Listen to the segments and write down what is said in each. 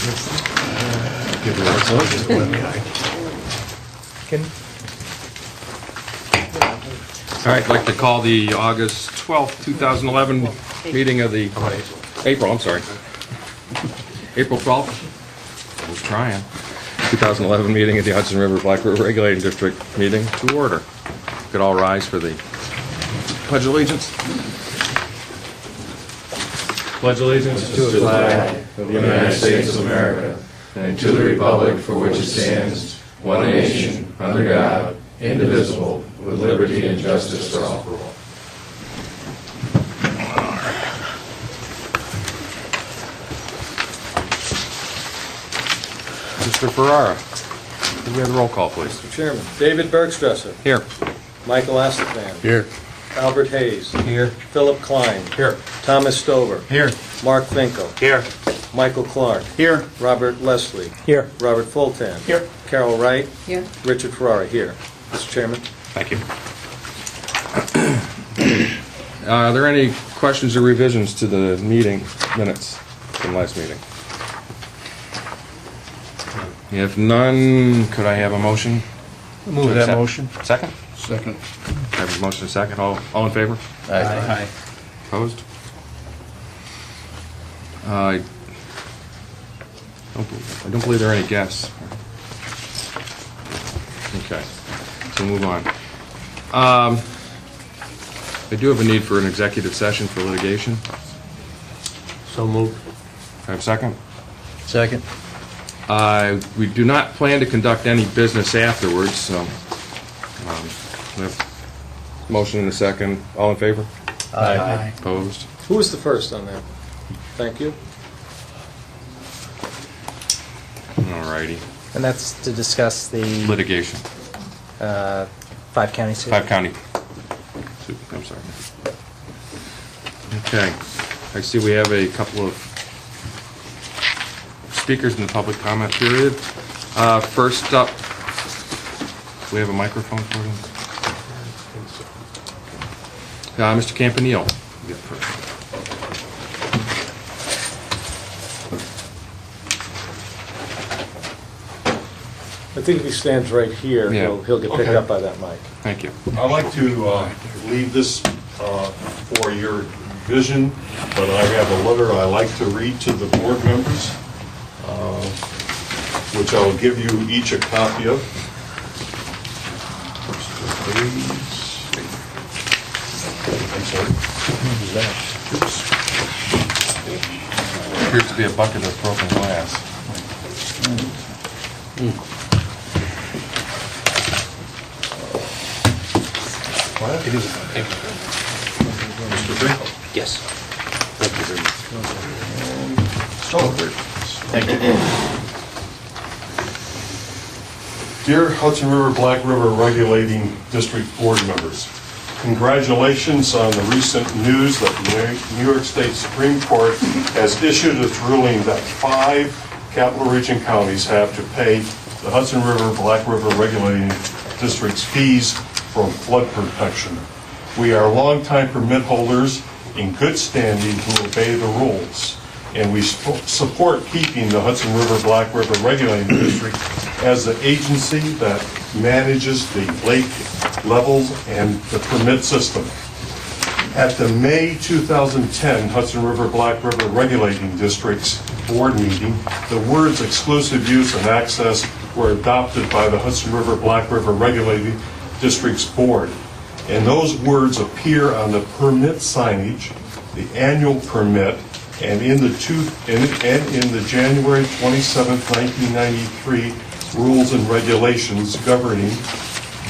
All right, I'd like to call the August 12th, 2011 meeting of the April 12th. I was trying. 2011 meeting of the Hudson River Black River Regulating District meeting to order. Could all rise for the Pledge of Allegiance. Pledge allegiance to the flag of the United States of America and to the republic for which it stands, one nation, under God, indivisible, with liberty and justice for all. Mr. Ferrara, can we have the roll call, please? Mr. Chairman, David Bergstresser. Here. Michael Astafan. Here. Albert Hayes. Here. Philip Klein. Here. Thomas Stover. Here. Mark Finkel. Here. Michael Clark. Here. Robert Leslie. Here. Robert Fulton. Here. Carol Wright. Here. Richard Ferrara here. Mr. Chairman. Thank you. Are there any questions or revisions to the meeting minutes from last meeting? If none, could I have a motion? Move that motion. Second? Second. I have a motion, second. All in favor? Aye. Opposed? I don't believe there are any guests. Okay, so move on. I do have a need for an executive session for litigation. So moved. I have a second? Second. We do not plan to conduct any business afterwards, so we have motion and a second. All in favor? Aye. Opposed? Who was the first on that? Thank you. All righty. And that's to discuss the Litigation. 5 county suit. 5 county. I'm sorry. Okay. I see we have a couple of speakers in the public comment period. First up, we have a microphone for them. Mr. Campanile. I think if he stands right here, Yeah. he'll get picked Okay. up by that mic. Thank you. I'd like to leave this for your vision, but I have a letter I like to read to the board members, which I'll give you each a copy of. I'm sorry. Oops. Appears to be a bucket of broken glass. It is. Mr. Finkel. Yes. Thank you very much. Thank you. Dear Hudson River Black River Regulating District Board members, congratulations on the recent news that the New York State Supreme Court has issued its ruling that 5 Capital Region counties have to pay the Hudson River Black River Regulating District's fees from flood protection. We are longtime permit holders in good standing who obey the rules, and we support keeping the Hudson River Black River Regulating District as the agency that manages the lake levels and the permit system. At the May 2010 Hudson River Black River Regulating District's board meeting, the words exclusive use and access were adopted by the Hudson River Black River Regulating District's board. And those words appear on the permit signage, the annual permit, and in the January 27, 1993 rules and regulations governing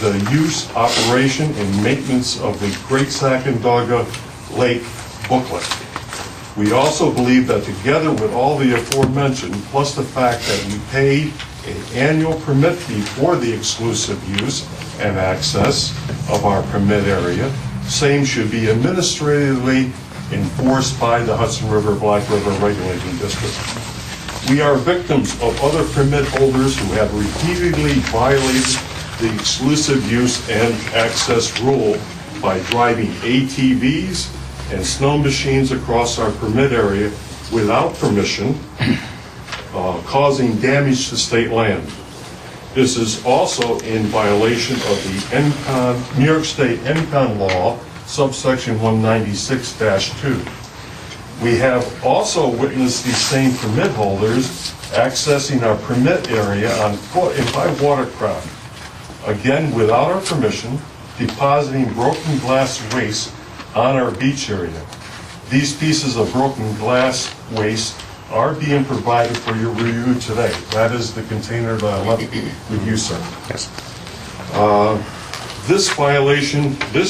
the use, operation, and maintenance of the Great Sacandaga Lake booklet. We also believe that together with all the aforementioned, plus the fact that we paid an annual permit fee for the exclusive use and access of our permit area, same should be administratively enforced by the Hudson River Black River Regulating District. We are victims of other permit holders who have repeatedly violated the exclusive use and access rule by driving ATVs and snow machines across our permit area without permission, causing damage to state land. This is also in violation of the New York State ENCON law, subsection 196-2. We have also witnessed these same permit holders accessing our permit area on foot and by watercraft, again without our permission, depositing broken glass waste on our beach area. These pieces of broken glass waste are being provided for your review today. That is the container that I left with you, sir. Yes. This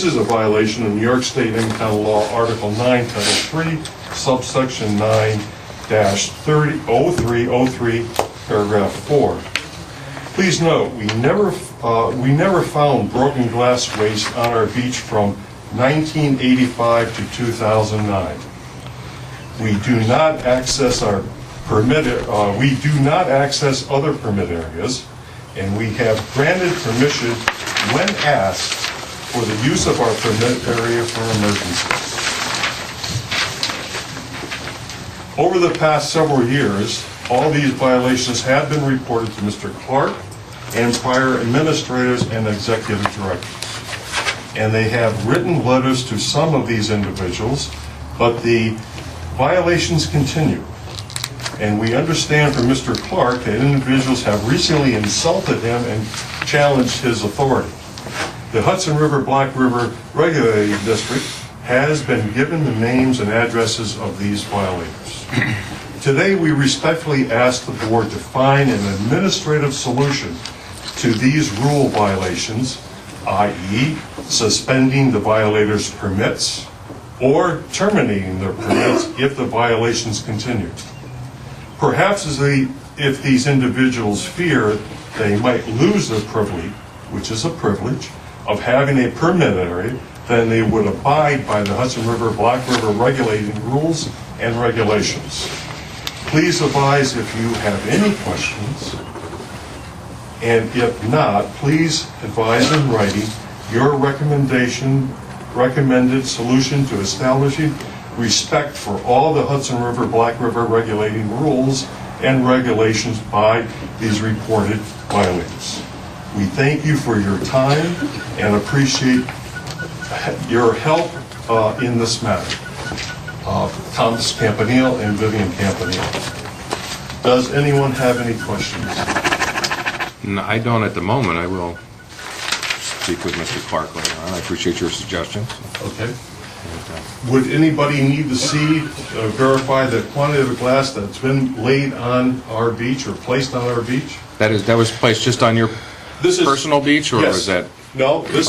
is a violation of New York State ENCON law, Article 9, Title 3, subsection 9-0303, paragraph 4. Please note, we never found broken glass waste on our beach from 1985 to 2009. We do not access other permit areas, and we have granted permission when asked for the use of our permit area for emergencies. Over the past several years, all these violations have been reported to Mr. Clark and prior administrators and executive directors. And they have written letters to some of these individuals, but the violations continue. And we understand from Mr. Clark that individuals have recently insulted him and challenged his authority. The Hudson River Black River Regulating District has been given the names and addresses of these violators. Today, we respectfully ask the board to find an administrative solution to these rule violations, i.e. suspending the violators' permits or terminating their permits if the violations continue. Perhaps if these individuals fear they might lose their privilege, which is a privilege, of having a permit area, then they would abide by the Hudson River Black River regulating rules and regulations. Please advise if you have any questions, and if not, please advise in writing your recommended solution to establishing respect for all the Hudson River Black River regulating rules and regulations by these reported violators. We thank you for your time and appreciate your help in this matter. Thomas Campanile and Vivian Campanile. Does anyone have any questions? No, I don't at the moment. I will speak with Mr. Clark later on. I appreciate your suggestions. Okay. Would anybody need to see, verify the quantity of glass that's been laid on our beach or placed on our beach? That was placed just on your personal beach, or yes. was that? No, this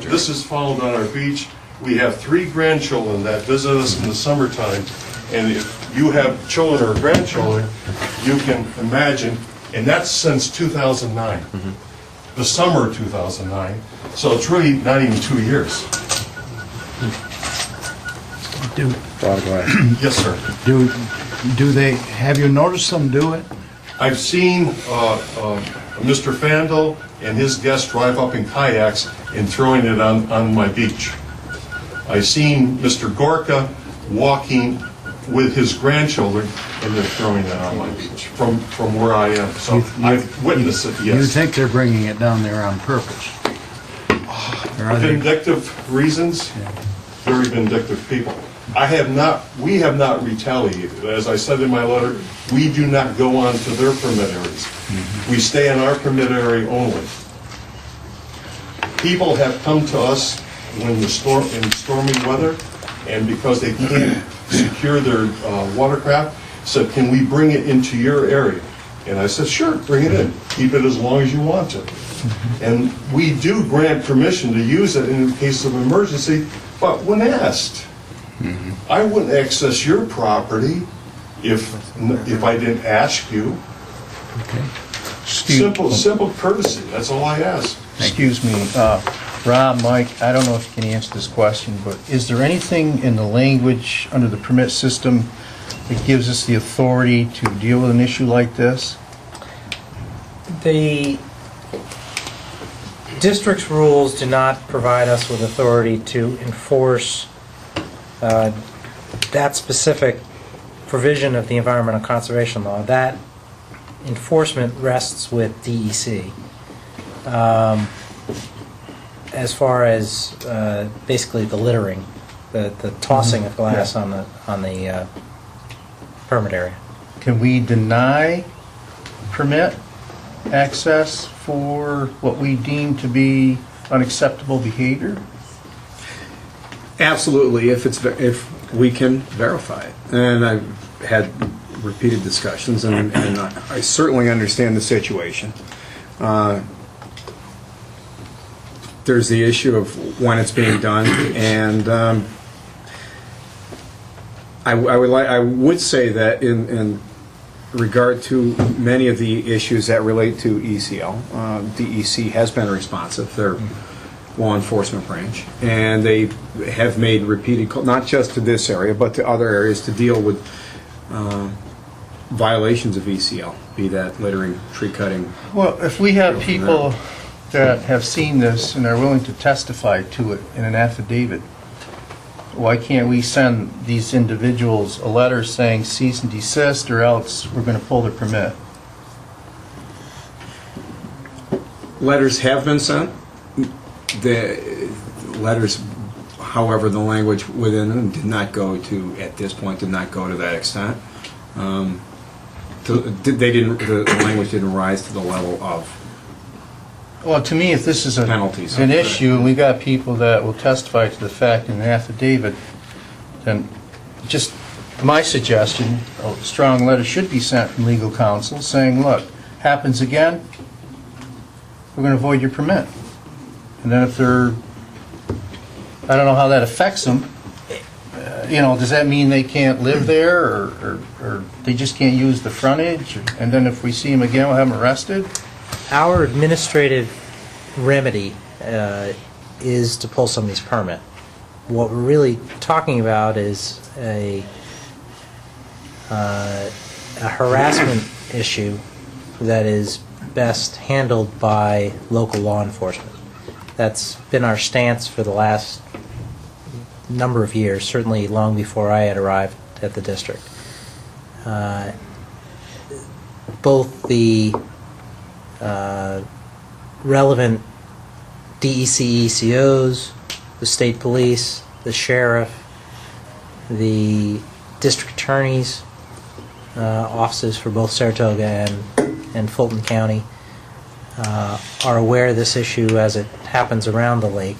this is found on our beach. We have 3 grandchildren that visit us in the summertime, and if you have children or grandchildren, you can imagine, and that's since 2009, the summer of 2009, so it's really not even 2 years. Yes, sir. Do they, have you noticed them do it? I've seen Mr. Fandel and his guests drive up in kayaks and throwing it on my beach. I've seen Mr. Gorka walking with his grandchildren and they're throwing it on my beach from where I am. So I've witnessed it, yes. You think they're bringing it down there on purpose? Or are they- Vindictive reasons, very vindictive people. We have not retaliated. As I said in my letter, we do not go on to their permit areas. We stay in our permit area only. People have come to us in stormy weather, and because they can't secure their watercraft, said, can we bring it into your area? And I said, sure, bring it in. Keep it as long as you want to. And we do grant permission to use it in case of emergency, but when asked. I wouldn't access your property if I didn't ask you. Okay. Simple courtesy, that's all I ask. Excuse me, Rob, Mike, I don't know if you can answer this question, but is there anything in the language under the permit system that gives us the authority to deal with an issue like this? The district's rules do not provide us with authority to enforce that specific provision of the Environmental Conservation Law. That enforcement rests with DEC. As far as basically the littering, the tossing of glass on the permit area. Can we deny permit access for what we deem to be unacceptable behavior? Absolutely, if we can verify it. And I've had repeated discussions, and I certainly understand the situation. There's the issue of when it's being done, and I would say that in regard to many of the issues that relate to ECL, DEC has been responsive. They're law enforcement branch, and they have made repeated calls, not just to this area, but to other areas to deal with violations of ECL, be that littering, tree cutting. Well, if we have people that have seen this and are willing to testify to it in an affidavit, why can't we send these individuals a letter saying cease and desist, or else we're going to pull their permit? Letters have been sent. The letters, however, the language within them did not go to, at this point, did not go to that extent. The language didn't rise to the level of Well, to me, if this is penalties. an issue, and we've got people that will testify to the fact in an affidavit, then just my suggestion, a strong letter should be sent from legal counsel saying, look, happens again, we're going to void your permit. And then if they're, I don't know how that affects them, does that mean they can't live there, or they just can't use the frontage? And then if we see them again, we'll have them arrested? Our administrative remedy is to pull somebody's permit. What we're really talking about is a harassment issue that is best handled by local law enforcement. That's been our stance for the last number of years, certainly long before I had arrived at the district. Both the relevant DEC ECOs, the state police, the sheriff, the district attorneys' offices for both Saratoga and Fulton County are aware of this issue as it happens around the lake,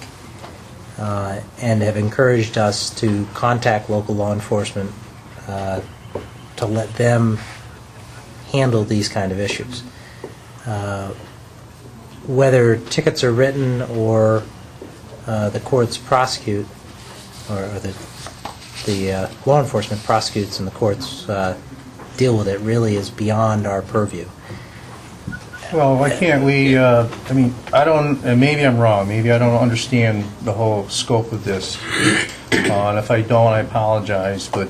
and have encouraged us to contact local law enforcement to let them handle these kind of issues. Whether tickets are written or the courts prosecute, or the law enforcement prosecutes and the courts deal with it, really is beyond our purview. Well, why can't we, I don't, and maybe I'm wrong, maybe I don't understand the whole scope of this, and if I don't, I apologize, but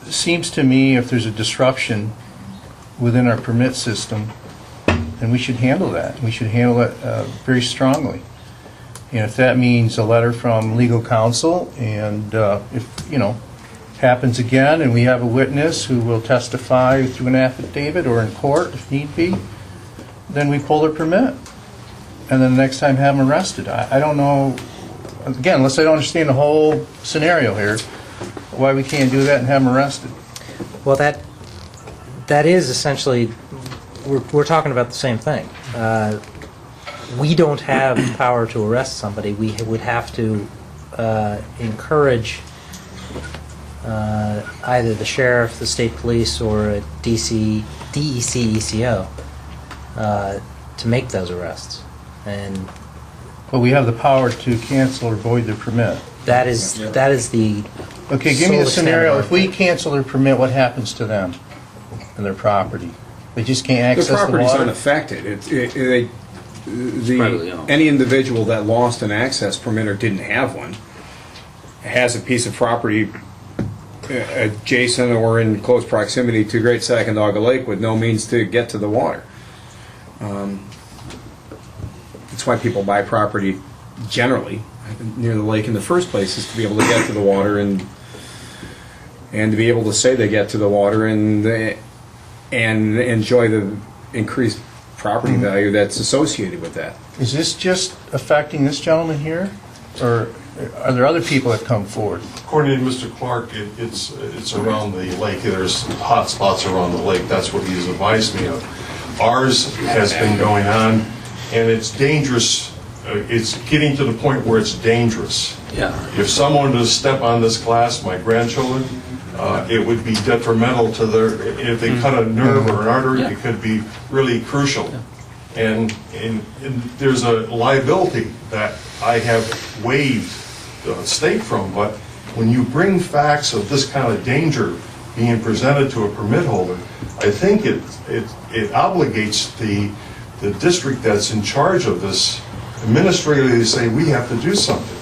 it seems to me if there's a disruption within our permit system, then we should handle that. We should handle it very strongly. And if that means a letter from legal counsel, and if, happens again, and we have a witness who will testify through an affidavit or in court if need be, then we pull their permit. And then the next time have them arrested. I don't know, again, unless I don't understand the whole scenario here, why we can't do that and have them arrested. Well, that is essentially, we're talking about the same thing. We don't have power to arrest somebody. We would have to encourage either the sheriff, the state police, or a DEC ECO to make those arrests. And But we have the power to cancel or void their permit. that is the Okay, give me sole the extent scenario. of If we cancel their permit, what happens to them and their property? They just can't The access the property's water? unaffected. privately owned. Any individual that lost an access permit or didn't have one has a piece of property adjacent or in close proximity to Great Sacandaga Lake with no means to get to the water. That's why people buy property generally near the lake in the first place, is to be able to get to the water and to be able to say they get to the water. And and enjoy the increased property value that's associated with that. Is this just affecting this gentleman here? Or are there other people that come forward? According to Mr. Clark, it's around the lake. There's hot spots around the lake. That's what he's advised me of. Ours has been going on, and it's dangerous. It's getting to the point where it's dangerous. Yeah. If someone were to step on this glass, my grandchildren, it would be detrimental to their, if they cut a nerve or an artery, it could be really crucial. And there's a liability that I have waived the state from, but when you bring facts of this kind of danger being presented to a permit holder, I think it obligates the district that's in charge of this administratively to say, we have to do something.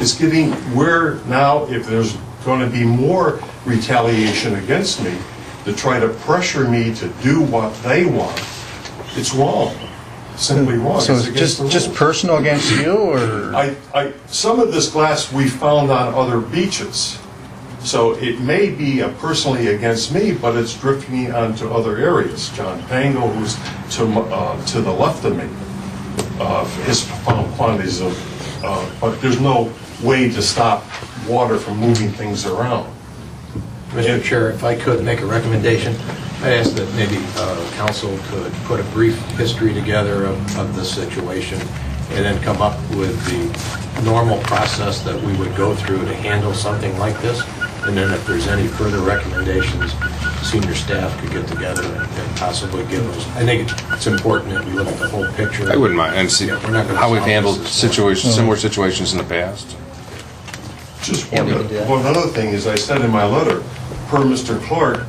It's getting, where now, if there's going to be more retaliation against me to try to pressure me to do what they want, it's wrong. Simply wrong. So It's it's against the just rules. personal against you, or? Some of this glass we found on other beaches. So it may be personally against me, but it's drifting onto other areas. John Pango, who's to the left of me, has found quantities of, but there's no way to stop water from moving things around. Mr. Chair, if I could make a recommendation, I'd ask that maybe council could put a brief history together of this situation and then come up with the normal process that we would go through to handle something like this. And then if there's any further recommendations, senior staff could get together and possibly give those. I think it's important that we look at the whole picture. I wouldn't mind, and see Yeah, we're not gonna how we've solve handled this. situations, similar situations in the past. Just Yeah, we can do that. one other thing is, I said in my letter, per Mr. Clark,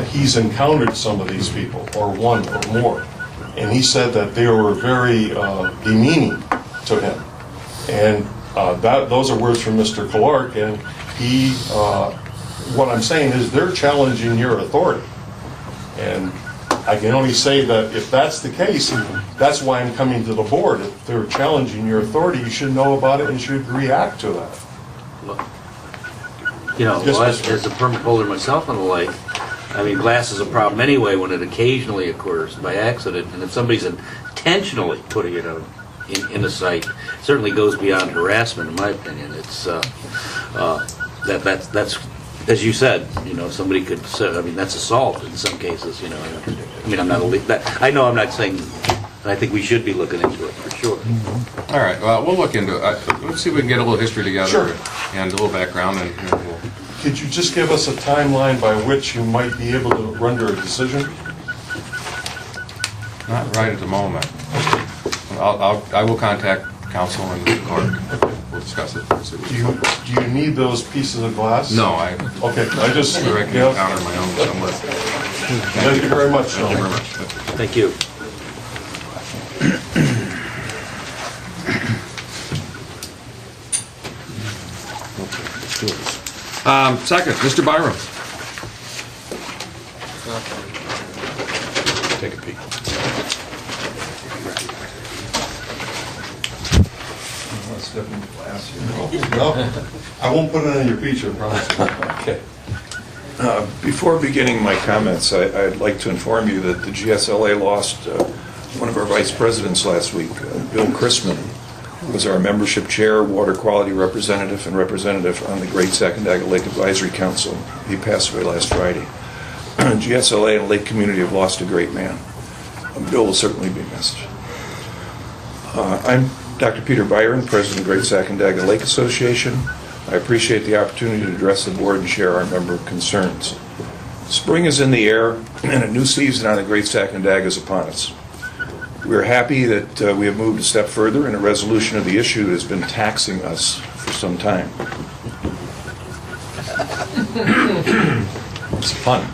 he's encountered some of these people, or one or more, and he said that they were very demeaning to him. And those are words from Mr. Clark, and he, what I'm saying is they're challenging your authority. And I can only say that if that's the case, that's why I'm coming to the board. If they're challenging your authority, you should know about it and should react to that. You know, Yes, well, Mr. as a permit holder myself on the lake, I mean, glass is a problem anyway when it occasionally occurs by accident, and if somebody's intentionally putting it out in a site, certainly goes beyond harassment, in my opinion. It's that's as you said, you know, somebody could say, I mean, that's assault in some cases, you know. I mean, I'm not I know I'm not saying. I think we should be looking into it for sure. All right, well, we'll look into it. Let's see if we can get a little history together. Sure. And a little background, and we'll... Could you just give us a timeline by which you might be able to render a decision? Not right at the moment. I will contact council and the clerk. We'll discuss it. Do you need those pieces of glass? No, I Okay, I just, reckon yeah. encounter my own somewhere. Thank you very much. Thank you very much. Thank you. Second, Mr. Byram. Take a peek. No, I won't put it on your feature, I promise. Okay. Before beginning my comments, I'd like to inform you that the GSLA lost one of our vice presidents last week. Bill Chrisman was our membership chair, water quality representative, and representative on the Great Sacandaga Lake Advisory Council. He passed away last Friday. GSLA and the lake community have lost a great man. Bill will certainly be missed. I'm Dr. Peter Byron, President of the Great Sacandaga Lake Association. I appreciate the opportunity to address the board and share our member concerns. Spring is in the air, and a new season on the Great Sacandaga is upon us. We are happy that we have moved a step further in a resolution of the issue that has been taxing us for some time. It's fun.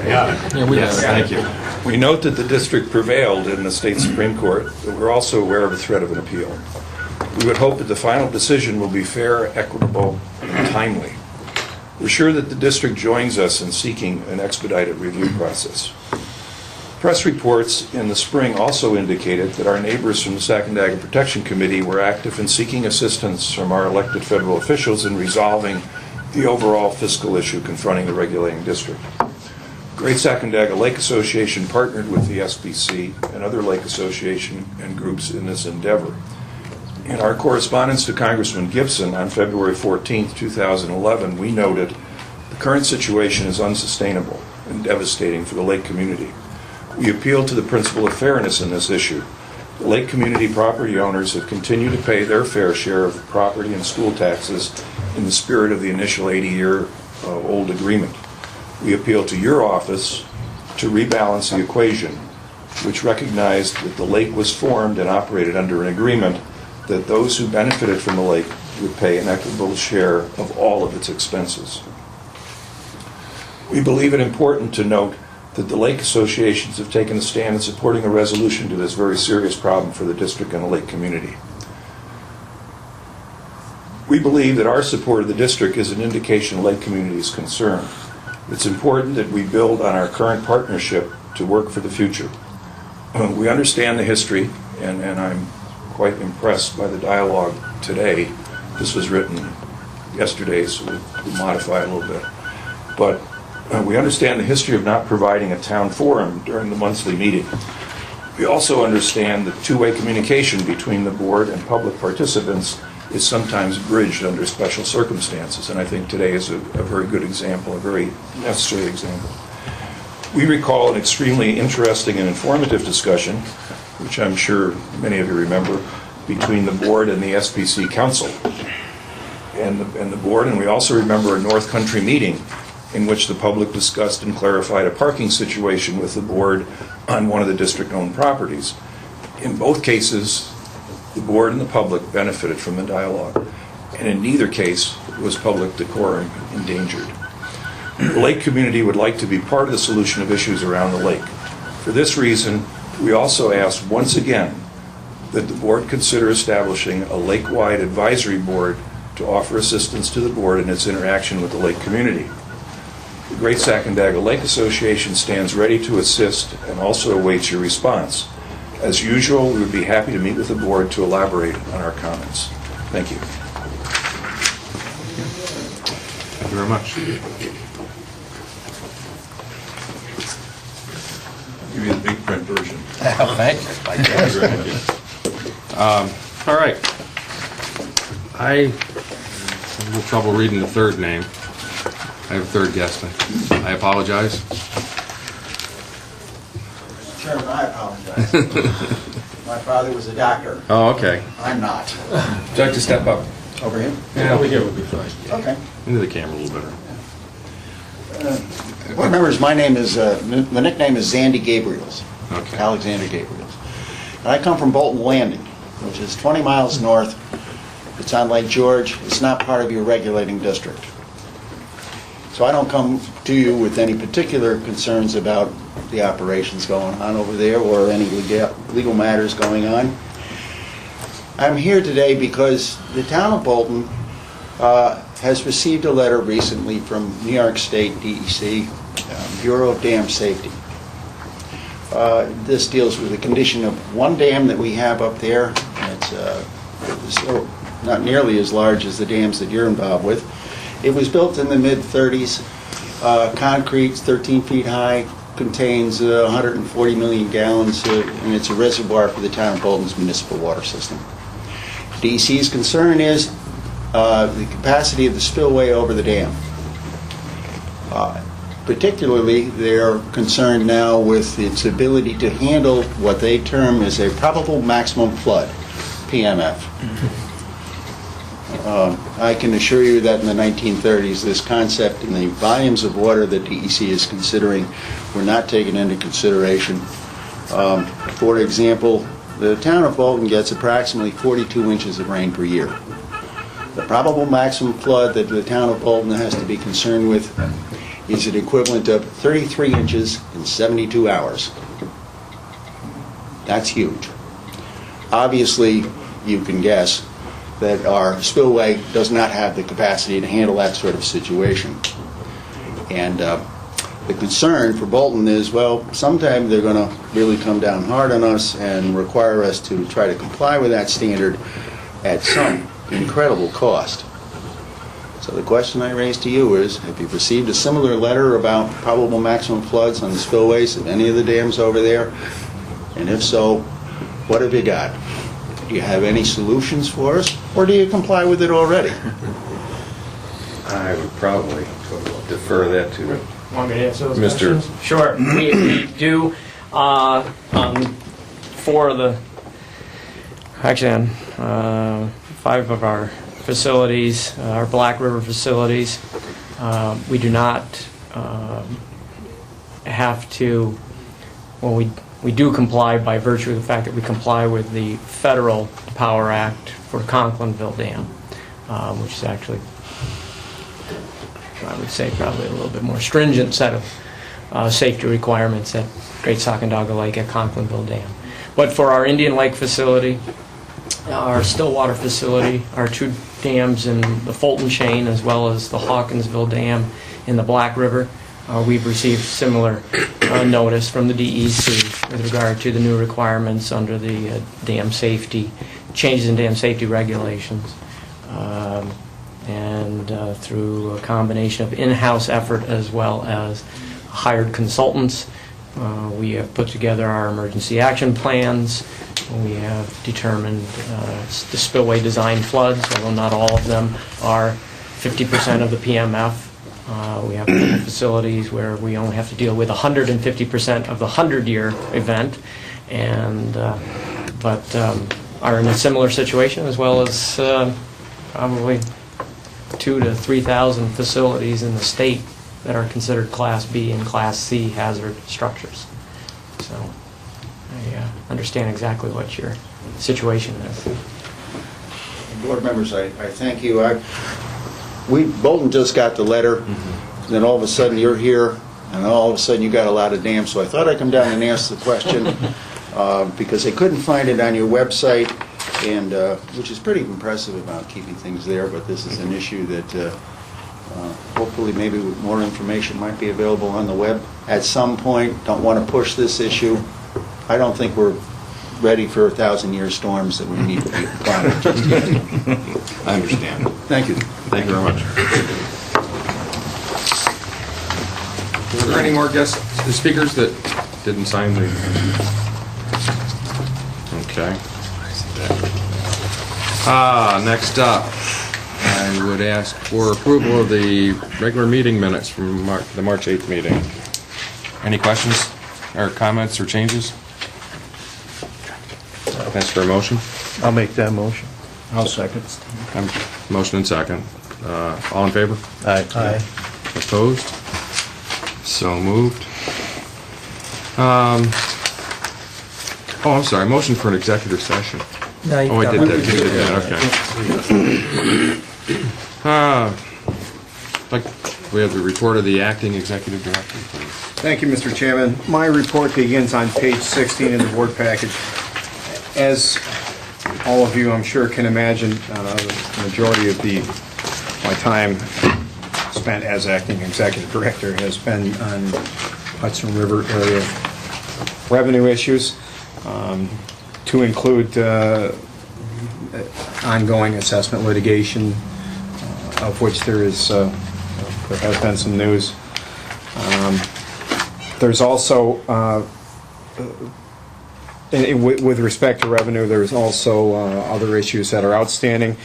Thank you. We note that the district prevailed in the state Supreme Court, but we're also aware of the threat of an appeal. We would hope that the final decision will be fair, equitable, and timely. We're sure that the district joins us in seeking an expedited review process. Press reports in the spring also indicated that our neighbors from the Sacandaga Protection Committee were active in seeking assistance from our elected federal officials in resolving the overall fiscal issue confronting the regulating district. Great Sacandaga Lake Association partnered with the SBC and other lake association and groups in this endeavor. In our correspondence to Congressman Gibson on February 14, 2011, we noted the current situation is unsustainable and devastating for the lake community. We appealed to the principle of fairness in this issue. The lake community property owners have continued to pay their fair share of property and school taxes in the spirit of the initial 80-year-old agreement. We appeal to your office to rebalance the equation, which recognized that the lake was formed and operated under an agreement that those who benefited from the lake would pay an equitable share of all of its expenses. We believe it important to note that the lake associations have taken a stand in supporting a resolution to this very serious problem for the district and the lake community. We believe that our support of the district is an indication the lake community is concerned. It's important that we build on our current partnership to work for the future. We understand the history, and I'm quite impressed by the dialogue today. This was written yesterday, so we'll modify it a little bit. But we understand the history of not providing a town forum during the monthly meeting. We also understand that two-way communication between the board and public participants is sometimes bridged under special circumstances, and I think today is a very good example, a very necessary example. We recall an extremely interesting and informative discussion, which I'm sure many of you remember, between the board and the SBC Council and the board, and we also remember a North Country meeting in which the public discussed and clarified a parking situation with the board on one of the district-owned properties. In both cases, the board and the public benefited from the dialogue, and in neither case was public decorum endangered. The lake community would like to be part of the solution of issues around the lake. For this reason, we also ask once again that the board consider establishing a lake-wide advisory board to offer assistance to the board in its interaction with the lake community. The Great Sacandaga Lake Association stands ready to assist and also awaits your response. As usual, we would be happy to meet with the board to elaborate on our comments. Thank you. Thank you very much. Give you the big print version. Thank you. All right. I have a little trouble reading the third name. I have a third guest. I apologize. Chairman, I apologize. My father was a doctor. Oh, okay. I'm not. Would you like to step up? Over here? Yeah, over here would be fine. Okay. Into the camera a little better. Board members, my name is, the nickname is Zandy Gabriels. Okay. Alexander Gabriels. And I come from Bolton Landing, which is 20 miles north. It's on Lake George. It's not part of your regulating district. So I don't come to you with any particular concerns about the operations going on over there or any legal matters going on. I'm here today because the town of Bolton has received a letter recently from New York State DEC, Bureau of Dam Safety. This deals with the condition of one dam that we have up there. It's not nearly as large as the dams that you're involved with. It was built in the mid-30s. Concrete, 13 feet high, contains 140 million gallons, and it's a reservoir for the town of Bolton's municipal water system. DEC's concern is the capacity of the spillway over the dam. Particularly, they're concerned now with its ability to handle what they term as a probable maximum flood, PMF. I can assure you that in the 1930s, this concept and the volumes of water that DEC is considering were not taken into consideration. For example, the town of Bolton gets approximately 42 inches of rain per year. The probable maximum flood that the town of Bolton has to be concerned with is an equivalent of 33 inches in 72 hours. That's huge. Obviously, you can guess that our spillway does not have the capacity to handle that sort of situation. And the concern for Bolton is, well, sometime they're going to really come down hard on us and require us to try to comply with that standard at some incredible cost. So the question I raise to you is, have you received a similar letter about probable maximum floods on the spillways of any of the dams over there? And if so, what have you got? Do you have any solutions for us, or do you comply with it already? I would probably defer that to Want me to answer those Mr. questions? Sure. We do, four of the, actually on 5 of our facilities, our Black River facilities, we do not have to, well, we do comply by virtue of the fact that we comply with the Federal Power Act for Conklinville Dam, which is actually, I would say, probably a little bit more stringent set of safety requirements at Great Sacandaga Lake at Conklinville Dam. But for our Indian Lake facility, our Stillwater facility, our 2 dams in the Fulton chain, as well as the Hawkinsville Dam in the Black River, we've received similar notice from the DEC with regard to the new requirements under the dam safety, changes in dam safety regulations. And through a combination of in-house effort as well as hired consultants, we have put together our emergency action plans. We have determined the spillway design floods, although not all of them are 50% of the PMF. We have facilities where we only have to deal with 150% of the 100-year event, and but are in a similar situation, as well as probably 2,000 to 3,000 facilities in the state that are considered Class B and Class C hazard structures. So I understand exactly what your situation is. Board members, I thank you. Bolton just got the letter, then all of a sudden you're here, and all of a sudden you got a lot of dams, so I thought I'd come down and ask the question, because I couldn't find it on your website, and which is pretty impressive about keeping things there, but this is an issue that hopefully maybe with more information might be available on the web at some point. Don't want to push this issue. I don't think we're ready for 1,000-year storms that we need to be planning just yet. I understand. Thank you. Thank you very much. Were there any more guest speakers that didn't sign the... Okay. Next up, I would ask for approval of the regular meeting minutes from the March 8th meeting. Any questions or comments or changes? Ask for a motion. I'll make that motion. I'll second. Motion and second. All in favor? Aye. Opposed? So moved. Oh, I'm sorry. Motion for an executive session. No, you've Oh, I got did one. that. You did that. Okay. Like, we have the report of the acting executive director, please. Thank you, Mr. Chairman. My report begins on page 16 in the board package. As all of you, I'm sure, can imagine, the majority of my time spent as acting executive director has been on Hudson River area revenue issues, to include ongoing assessment litigation, of which there has been some news. There's also, with respect to revenue, there's also other issues that are outstanding.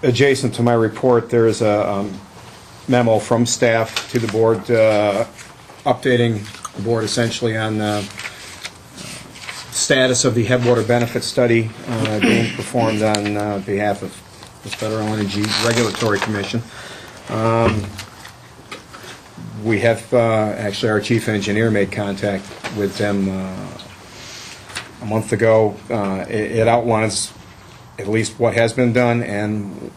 Adjacent to my report, there is a memo from staff to the board updating the board essentially on the status of the Headwater benefit study being performed on behalf of the Federal Energy Regulatory Commission. We have, actually, our chief engineer made contact with them a month ago. It outlines at least what has been done and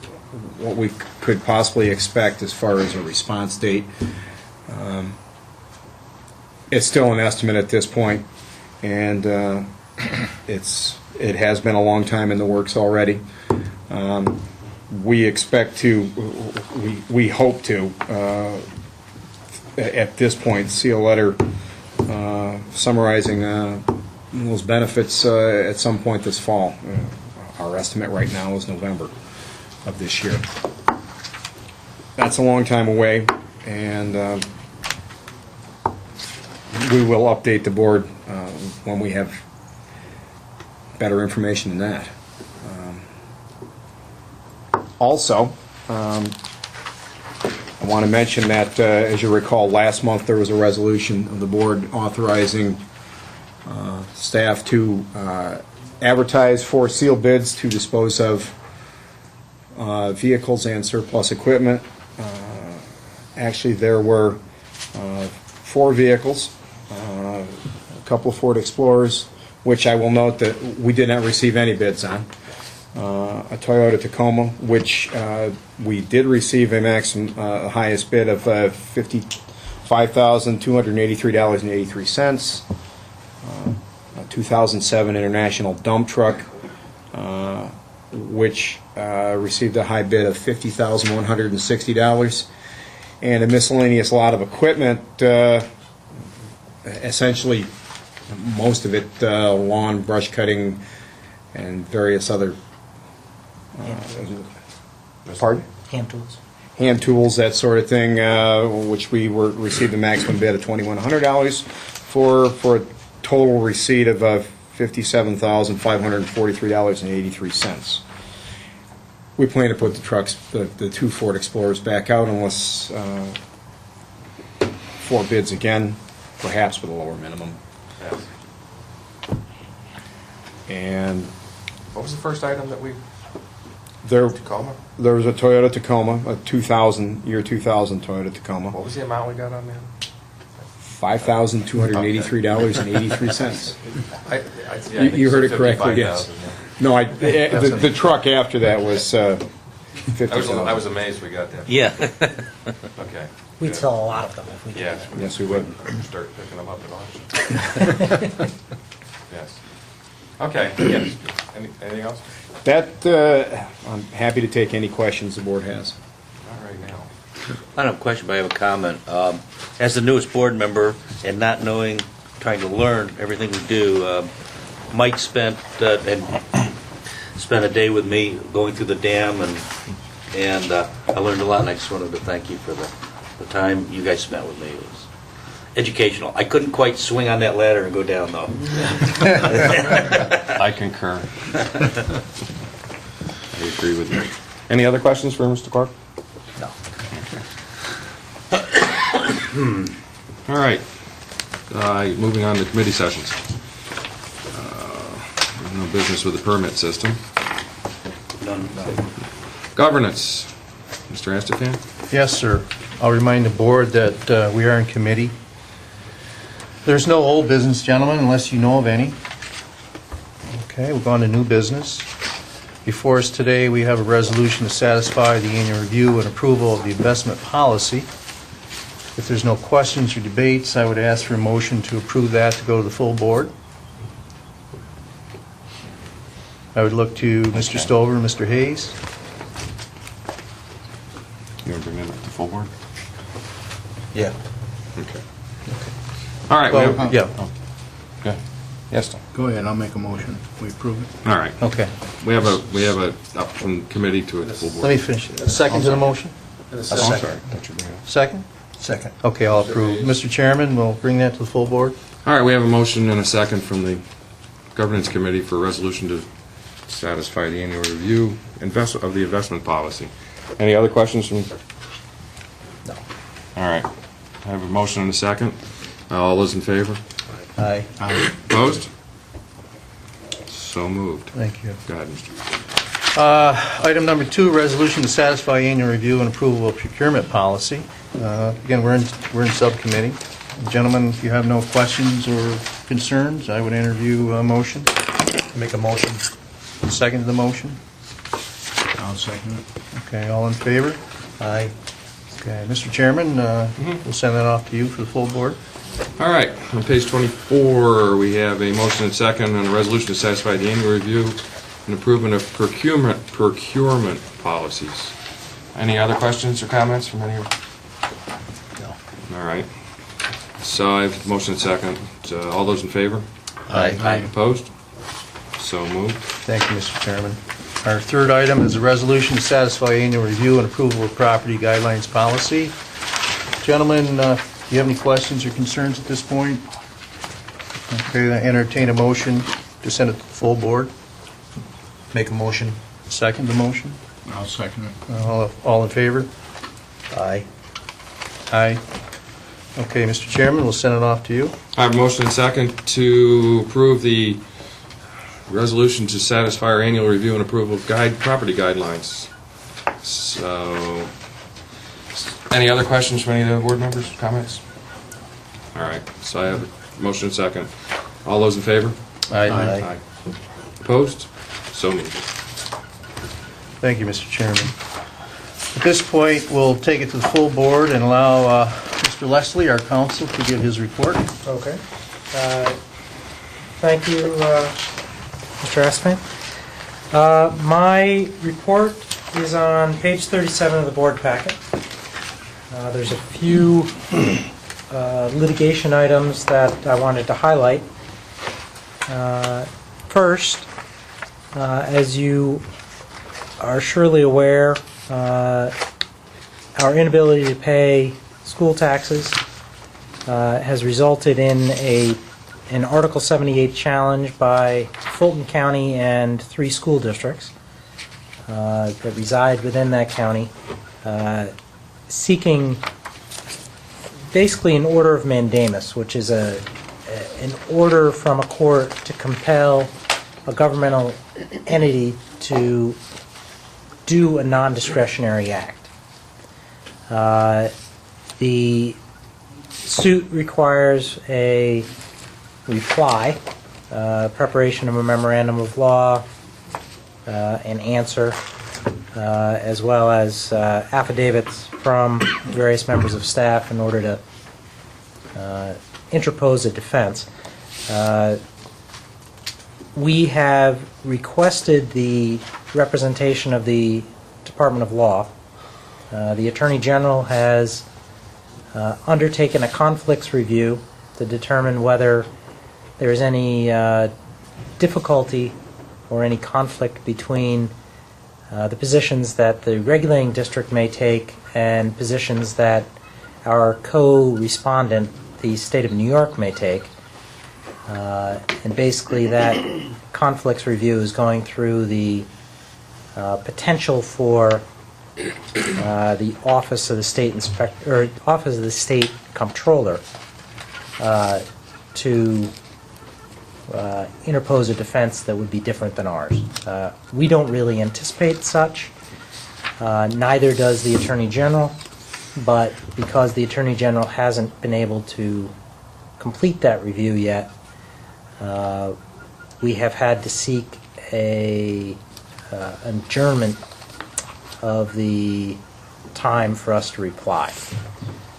what we could possibly expect as far as a response date. It's still an estimate at this point, and it has been a long time in the works already. We expect to, we hope to, at this point, see a letter summarizing those benefits at some point this fall. Our estimate right now is November. of this year. That's a long time away, and we will update the board when we have better information than that. Also, I want to mention that, as you recall, last month there was a resolution of the board authorizing staff to advertise for sealed bids to dispose of vehicles and surplus equipment. Actually, there were 4 vehicles, a couple of Ford Explorers, which I will note that we did not receive any bids on. A Toyota Tacoma, which we did receive a maximum highest bid of $55,283.83. A 2007 International dump truck, which received a high bid of $50,160, and a miscellaneous lot of equipment, essentially most of it lawn, brush cutting, and various other pardon? Hand tools. Hand tools, that sort of thing, which we received a maximum bid of $2,100 for a total receipt of $57,543.83. We plan to put the trucks, the 2 Ford Explorers, back out unless for bids again, perhaps with a lower minimum. Yes. And What was the first item that we, there Tacoma? was a Toyota Tacoma, a 2000 Toyota Tacoma. What was the amount we got on that? $5,283.83. You heard it correctly, yes. No, the truck after that was $50,000. I was amazed we got that. Yeah. Okay. We'd sell a lot of them if we could. Yes. Yes, we would. Start picking them up at auction. Yes. Okay, yes. Anything else? That, I'm happy to take any questions the board has. Not right now. I don't have a question, but I have a comment. As the newest board member and not knowing, trying to learn everything we do, Mike spent a day with me going through the dam, and I learned a lot, and I just wanted to thank you for the time you guys spent with me. It was educational. I couldn't quite swing on that ladder and go down, though. I concur. I agree with you. Any other questions for Mr. Clark? No. All right. Moving on to committee sessions. No business with the permit system. None. Governance. Mr. Astafan? Yes, sir. I'll remind the board that we are in committee. There's no old business, gentlemen, unless you know of any. Okay, we'll go on to new business. Before us today, we have a resolution to satisfy the annual review and approval of the investment policy. If there's no questions or debates, I would ask for a motion to approve that to go to the full board. I would look to Mr. Stover and Mr. Hayes. You want to bring that up to full board? Yeah. Okay. All right. Well, yeah. Okay. Yes, Tom. Go ahead, I'll make a motion. We approve it? All right. Okay. We have a up from committee to a full board. Let me finish it. Second to the motion? I'm sorry. Don't you bring it up. Second? Second. Okay, I'll approve. Mr. Chairman, we'll bring that to the full board. All right. We have a motion and a second from the governance committee for a resolution to satisfy the annual review of the investment policy. Any other questions from? No. All right. I have a motion and a second. All those in favor? Aye. Opposed? So moved. Thank you. Go ahead, Mr. Item number 2, resolution to satisfy annual review and approval of procurement policy. Again, we're in subcommittee. Gentlemen, if you have no questions or concerns, I would interview a motion. Make a motion. Second to the motion? I'll second it. Okay, all in favor? Aye. Okay, Mr. Chairman, we'll send that off to you for the full board. All right, on page 24, we have a motion and second on a resolution to satisfy the annual review and improvement of procurement policies. Any other questions or comments from any of you? No. All right. So I have motion and second. All those in favor? Aye. Opposed? So moved. Thank you, Mr. Chairman. Our third item is a resolution to satisfy annual review and approval of property guidelines policy. Gentlemen, do you have any questions or concerns at this point? Okay, I entertain a motion to send it to the full board. Make a motion. Second the motion. I'll second it. All in favor? Aye. Aye. Okay, Mr. Chairman, we'll send it off to you. I have a motion and second to approve the resolution to satisfy our annual review and approval of property guidelines. So, any other questions from any of the board members, comments? All right, so I have a motion and second. All those in favor? Aye. Opposed? So moved. Thank you, Mr. Chairman. At this point, we'll take it to the full board and allow Mr. Leslie, our counsel, to give his report. Okay. Thank you, Mr. Espin. My report is on page 37 of the board packet. There's a few litigation items that I wanted to highlight. First, as you are surely aware, our inability to pay school taxes has resulted in an Article 78 challenge by Fulton County and 3 school districts that reside within that county, seeking basically an order of mandamus, which is an order from a court to compel a governmental entity to do a non-discretionary act. The suit requires a reply, preparation of a memorandum of law, an answer, as well as affidavits from various members of staff in order to interpose a defense. We have requested the representation of the Department of Law. The Attorney General has undertaken a conflicts review to determine whether there is any difficulty or any conflict between the positions that the regulating district may take and positions that our co-respondent, the state of New York, may take. And basically that conflicts review is going through the potential for the Office of the State Inspector, or Office of the State Comptroller, to interpose a defense that would be different than ours. We don't really anticipate such. Neither does the Attorney General, but because the Attorney General hasn't been able to complete that review yet, we have had to seek an adjournment of the time for us to reply.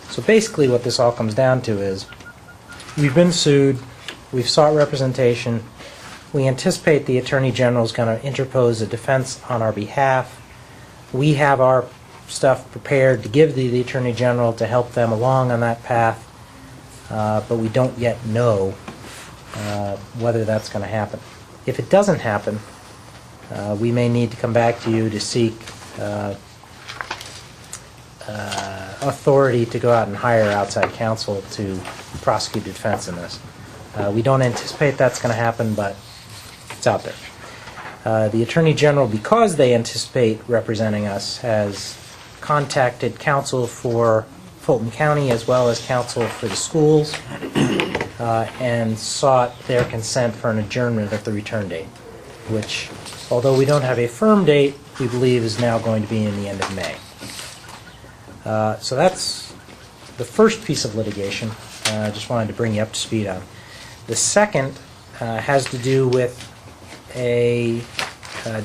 So basically what this all comes down to is we've been sued, we've sought representation, we anticipate the Attorney General is going to interpose a defense on our behalf. We have our stuff prepared to give the Attorney General to help them along on that path, but we don't yet know whether that's going to happen. If it doesn't happen, we may need to come back to you to seek authority to go out and hire outside counsel to prosecute defense in this. We don't anticipate that's going to happen, but it's out there. The Attorney General, because they anticipate representing us, has contacted counsel for Fulton County as well as counsel for the schools and sought their consent for an adjournment of the return date, which, although we don't have a firm date, we believe is now going to be in the end of May. So that's the first piece of litigation. I just wanted to bring you up to speed on. The second has to do with a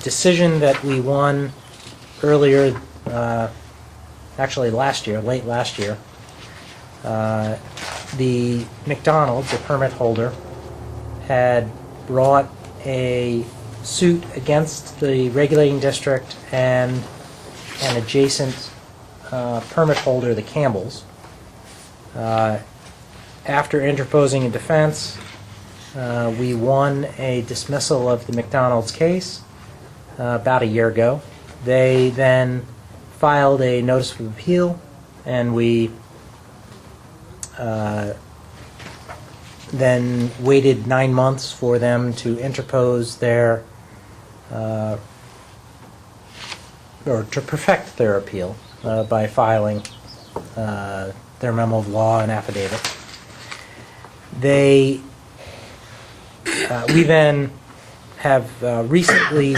decision that we won earlier, actually last year, late last year. The McDonald's, the permit holder, had brought a suit against the regulating district and an adjacent permit holder, the Campbells. After interposing a defense, we won a dismissal of the McDonald's case. about a year ago. They then filed a notice of appeal, and we then waited 9 months for them to interpose their or to perfect their appeal by filing their memo of law and affidavit. We then have recently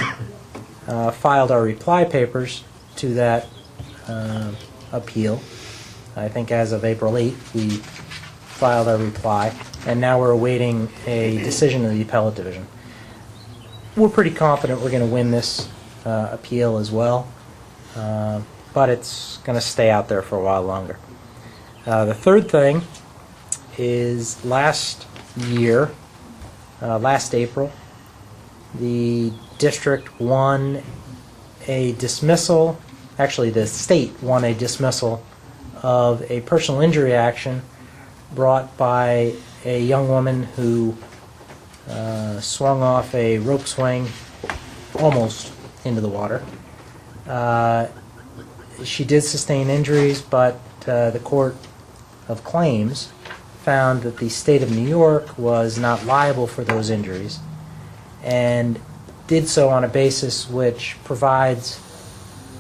filed our reply papers to that appeal. I think as of April 8th, we filed our reply, and now we're awaiting a decision of the appellate division. We're pretty confident we're going to win this appeal as well, but it's going to stay out there for a while longer. The third thing is last April, the district won a dismissal, actually the state won a dismissal of a personal injury action brought by a young woman who swung off a rope swing almost into the water. She did sustain injuries, but the Court of Claims found that the state of New York was not liable for those injuries, and did so on a basis which provides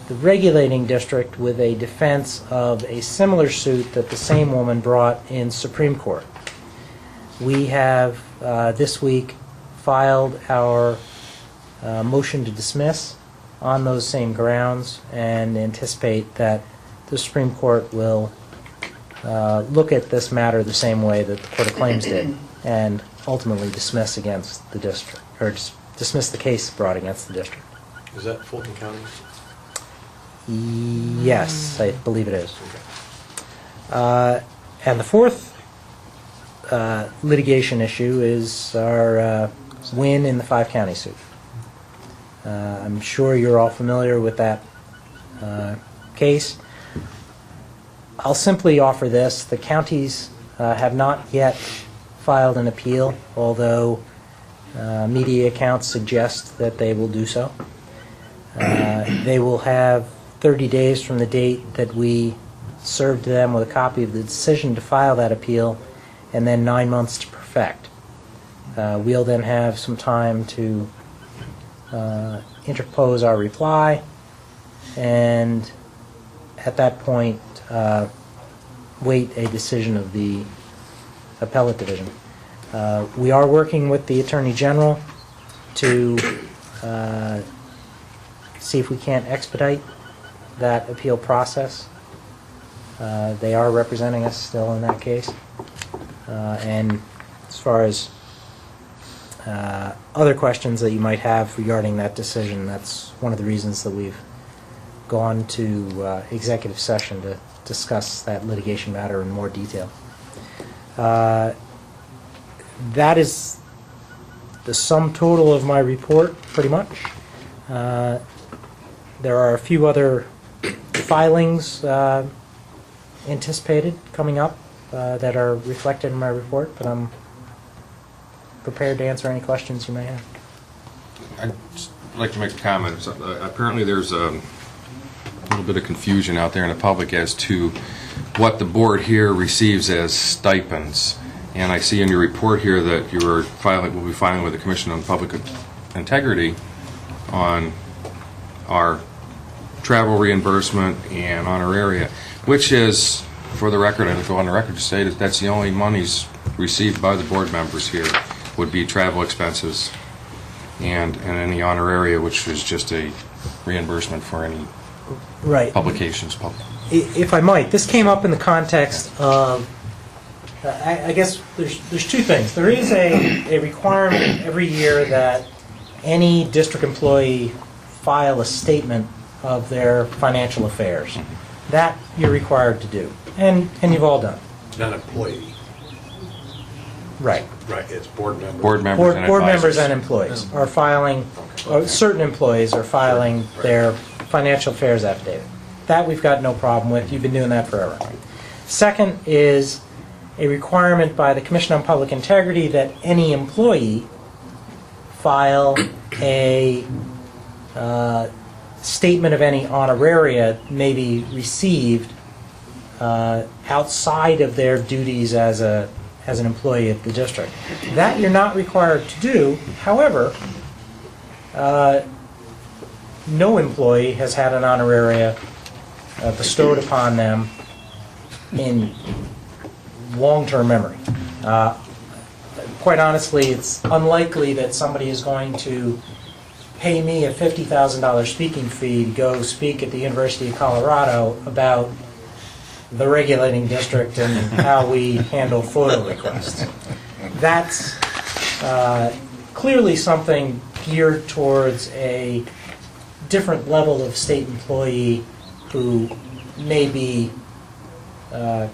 the regulating district with a defense of a similar suit that the same woman brought in Supreme Court. We have this week filed our motion to dismiss on those same grounds, and anticipate that the Supreme Court will look at this matter the same way that the Court of Claims did, and ultimately dismiss against the district, or dismiss the case brought against the district. Is that Fulton County? Yes, I believe it is. And the fourth litigation issue is our win in the 5-county suit. I'm sure you're all familiar with that case. I'll simply offer this. The counties have not yet filed an appeal, although media accounts suggest that they will do so. They will have 30 days from the date that we served them with a copy of the decision to file that appeal, and then 9 months to perfect. We'll then have some time to interpose our reply, and at that point wait a decision of the appellate division. We are working with the Attorney General to see if we can't expedite that appeal process. They are representing us still in that case. And as far as other questions that you might have regarding that decision, that's one of the reasons that we've gone to executive session to discuss that litigation matter in more detail. That is the sum total of my report, pretty much. There are a few other filings anticipated coming up that are reflected in my report, but I'm prepared to answer any questions you may have. I'd just like to make a comment. Apparently there's a little bit of confusion out there in the public as to what the board here receives as stipends. And I see in your report here that you will be filing with the Commission on Public Integrity on our travel reimbursement and honoraria, which is, for the record, I'd go on the record to say that that's the only monies received by the board members here would be travel expenses and any honoraria, which is just a reimbursement for any publications. If I might, this came up in the context of, I guess there's two things. There is a requirement every year that any district employee file a statement of their financial affairs. That you're required to do, and you've all done. Not employee. Right. Right, it's board members. Board members and board advisors. members and employees are filing, certain employees are filing their financial affairs affidavit. That we've got no problem with. You've been doing that forever. Second is a requirement by the Commission on Public Integrity that any employee file a statement of any honoraria may be received outside of their duties as an employee of the district. That you're not required to do. However, no employee has had an honoraria bestowed upon them in long-term memory. Quite honestly, it's unlikely that somebody is going to pay me a $50,000 speaking fee to go speak at the University of Colorado about the regulating district and how we handle photo requests. That's clearly something geared towards a different level of state employee who may be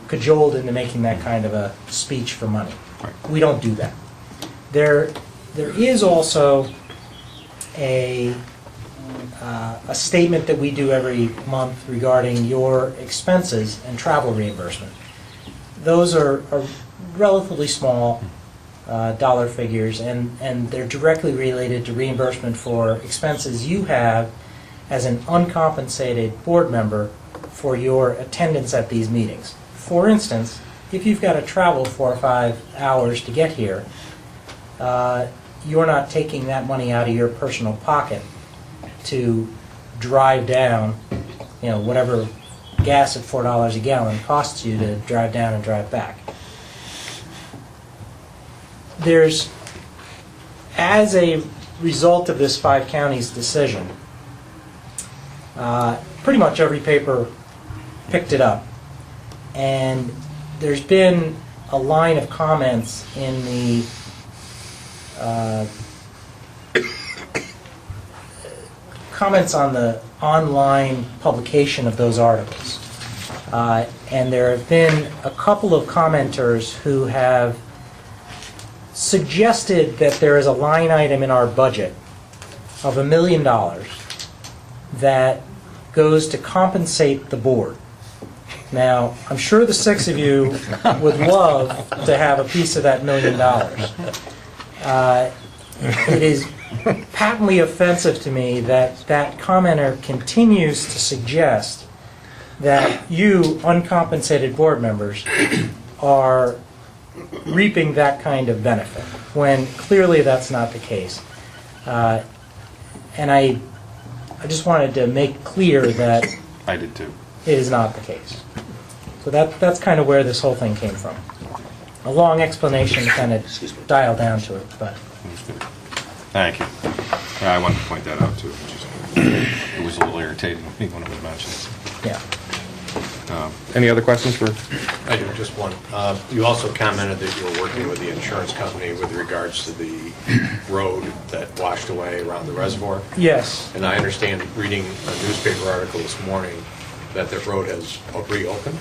cajoled into making that kind of a speech for money. We don't do that. There is also a statement that we do every month regarding your expenses and travel reimbursement. Those are relatively small dollar figures, and they're directly related to reimbursement for expenses you have as an uncompensated board member for your attendance at these meetings. For instance, if you've got to travel 4 or 5 hours to get here, you're not taking that money out of your personal pocket to drive down, whatever gas at $4 a gallon costs you to drive down and drive back. There's, as a result of this 5 counties decision, pretty much every paper picked it up, and there's been a line of comments in the comments on the online publication of those articles. And there have been a couple of commenters who have suggested that there is a line item in our budget of $1 million that goes to compensate the board. Now, I'm sure the 6 of you would love to have a piece of that $1 million. It is patently offensive to me that that commenter continues to suggest that you, uncompensated board members, are reaping that kind of benefit, when clearly that's not the case. And I just wanted to make clear that I did too. it is not the case. So that's kind of where this whole thing came from. A long explanation to kind of dial down to it, but... Thank you. I wanted to point that out too. It was a little irritating when it was mentioned. Yeah. Any other questions for? I do, just one. You also commented that you were working with the insurance company with regards to the road that washed away around the reservoir. Yes. And I understand, reading a newspaper article this morning, that the road has reopened.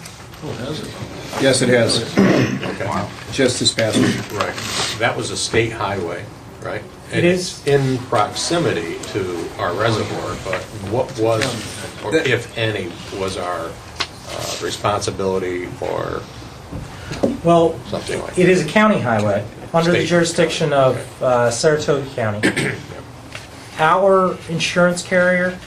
Yes, it has. Okay. Just this past week. Right. That was a state highway, right? It is. In proximity to our reservoir, but what was, or if any, was our responsibility or Well, something like it is a county highway under the State. jurisdiction of Saratoga County. Our insurance carrier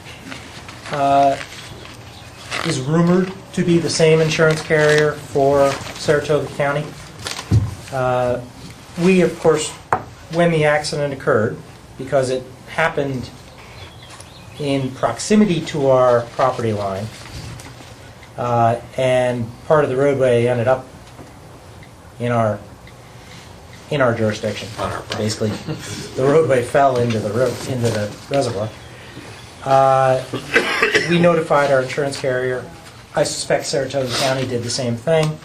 is rumored to be the same insurance carrier for Saratoga County. We, of course, when the accident occurred, because it happened in proximity to our property line, and part of the roadway ended up in our jurisdiction. On our property. Basically, the roadway fell into the reservoir. We notified our insurance carrier. I suspect Saratoga County did the same thing.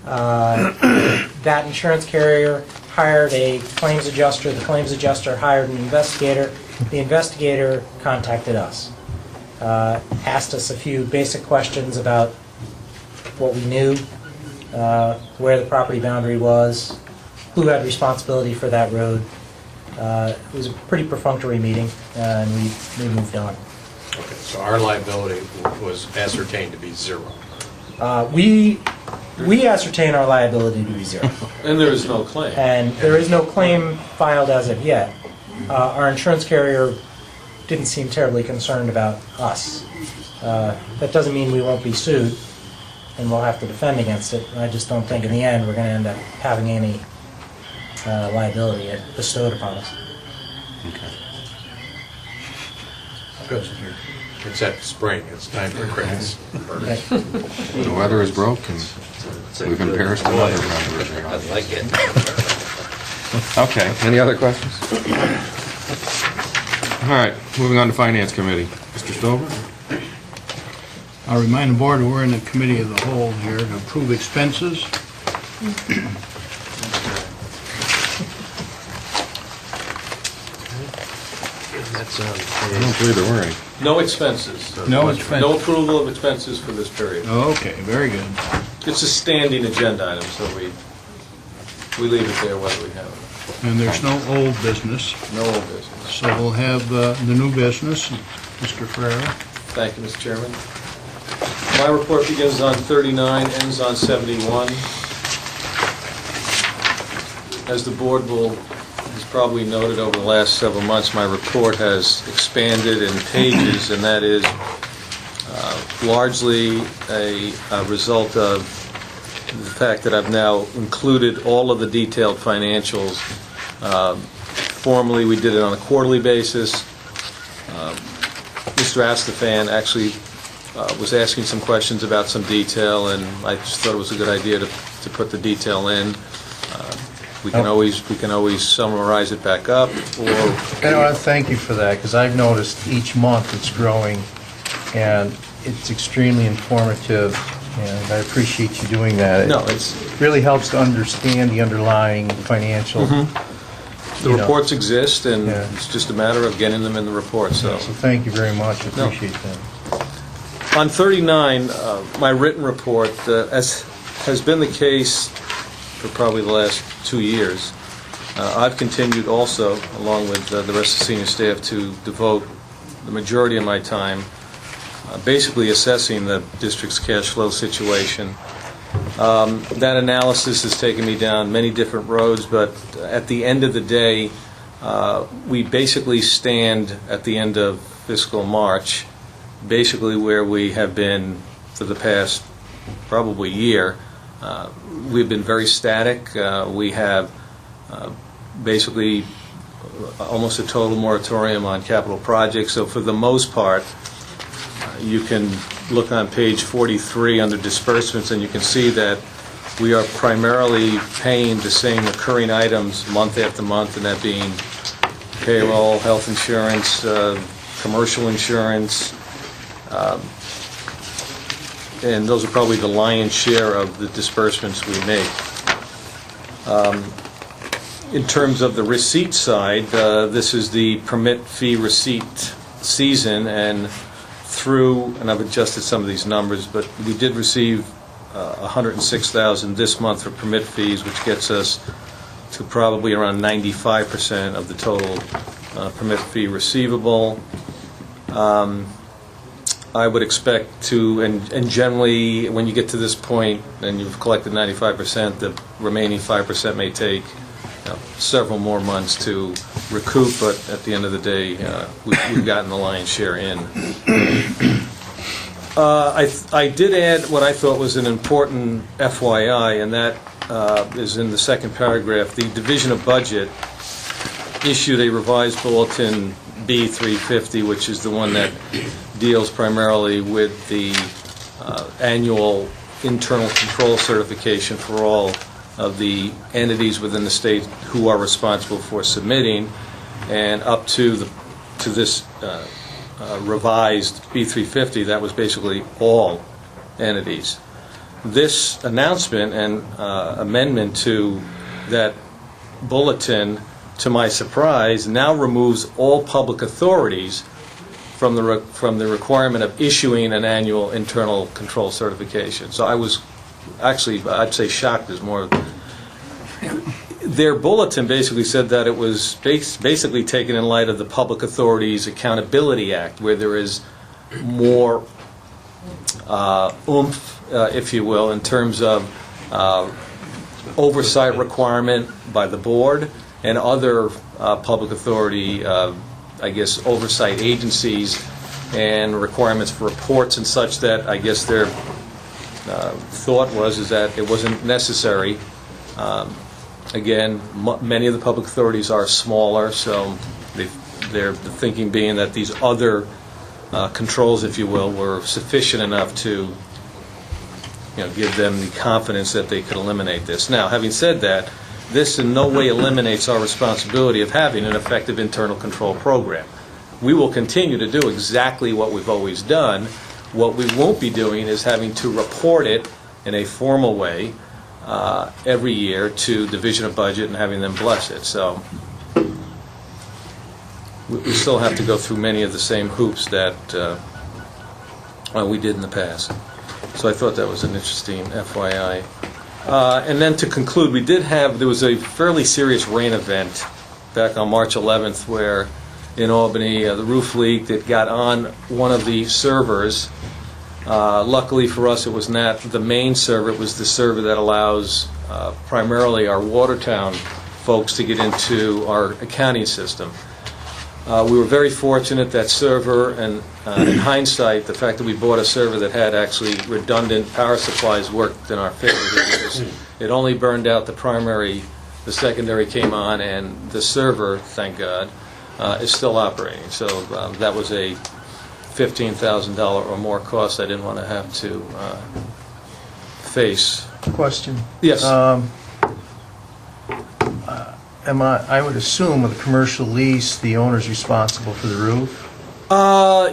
That insurance carrier hired a claims adjuster. The claims adjuster hired an investigator. The investigator contacted us, asked us a few basic questions about what we knew, where the property boundary was, who had responsibility for that road. It was a pretty perfunctory meeting, and we moved on. Okay, so our liability was ascertained to be zero. We ascertain our liability to be zero. And there is no claim. And there is no claim filed as of yet. Our insurance carrier didn't seem terribly concerned about us. That doesn't mean we won't be sued, and we'll have to defend against it. I just don't think in the end we're going to end up having any liability bestowed upon us. Good. It's at spring, it's time for grass. The weather is broken. We've been perished another round. I like it. Okay, any other questions? All right, moving on to Finance Committee. Mr. Stover? I'll remind the board, we're in the committee of the whole here to approve expenses. That's I don't believe there were any. No expenses. No expenses. No approval of expenses for this period. Okay, very good. It's a standing agenda item, so we leave it there whether we have it. And there's no old business, No old business. so we'll have the new business. Mr. Ferrera? Thank you, Mr. Chairman. My report begins on 39, ends on 71. As the board has probably noted over the last several months, my report has expanded in pages, and that is largely a result of the fact that I've now included all of the detailed financials. Formerly, we did it on a quarterly basis. Mr. Astafan actually was asking some questions about some detail, and I just thought it was a good idea to put the detail in. We can always summarize it back up, or I want to thank you for that, because I've noticed each month it's growing, and it's extremely informative, and I appreciate you doing that. no, It it's really helps to understand the underlying financial. the reports exist, and Yeah. it's just a matter of getting them in the report. So So thank you very much, I No. appreciate that. on 39, my written report, as has been the case for probably the last 2 years, I've continued also, along with the rest of the senior staff, to devote the majority of my time basically assessing the district's cash flow situation. That analysis has taken me down many different roads, but at the end of the day, we basically stand at the end of fiscal March, basically where we have been for the past probably year. We've been very static. We have basically almost a total moratorium on capital projects. So for the most part, you can look on page 43 under disbursements, and you can see that we are primarily paying the same recurring items month after month, and that being payroll, health insurance, commercial insurance, and those are probably the lion's share of the disbursements we make. In terms of the receipt side, this is the permit fee receipt season, and I've adjusted some of these numbers, but we did receive $106,000 this month for permit fees, which gets us to probably around 95% of the total permit fee receivable. I would expect to, and generally, when you get to this point and you've collected 95%, the remaining 5% may take several more months to recoup, but at the end of the day, we've gotten the lion's share in. I did add what I thought was an important FYI, and that is in the second paragraph. The Division of Budget issued a revised bulletin B350, which is the one that deals primarily with the annual internal control certification for all of the entities within the state who are responsible for submitting, and up to this revised B350, that was basically all entities. This announcement and amendment to that bulletin, to my surprise, now removes all public authorities from the requirement of issuing an annual internal control certification. So I was actually, I'd say shocked is more. Their bulletin basically said that it was basically taken in light of the Public Authorities Accountability Act, where there is more oomph, if you will, in terms of oversight requirement by the board and other public authority I guess, oversight agencies and requirements for reports and such that I guess their thought was is that it wasn't necessary. Again, many of the public authorities are smaller, so the thinking being that these other controls, if you will, were sufficient enough to give them the confidence that they could eliminate this. Now, having said that, this in no way eliminates our responsibility of having an effective internal control program. We will continue to do exactly what we've always done. What we won't be doing is having to report it in a formal way every year to Division of Budget and having them bless it. So we still have to go through many of the same hoops that we did in the past. So I thought that was an interesting FYI. And then to conclude, there was a fairly serious rain event back on March 11th where in Albany the roof leaked. It got on one of the servers. Luckily for us, it was not the main server. It was the server that allows primarily our Watertown folks to get into our accounting system. We were very fortunate that server, and in hindsight, the fact that we bought a server that had actually redundant power supplies worked in our favor because it only burned out the primary, the secondary came on, and the server, thank God, is still operating. So that was a $15,000 or more cost I didn't want to have to face. Question. Yes. I would assume with a commercial lease, the owner's responsible for the roof?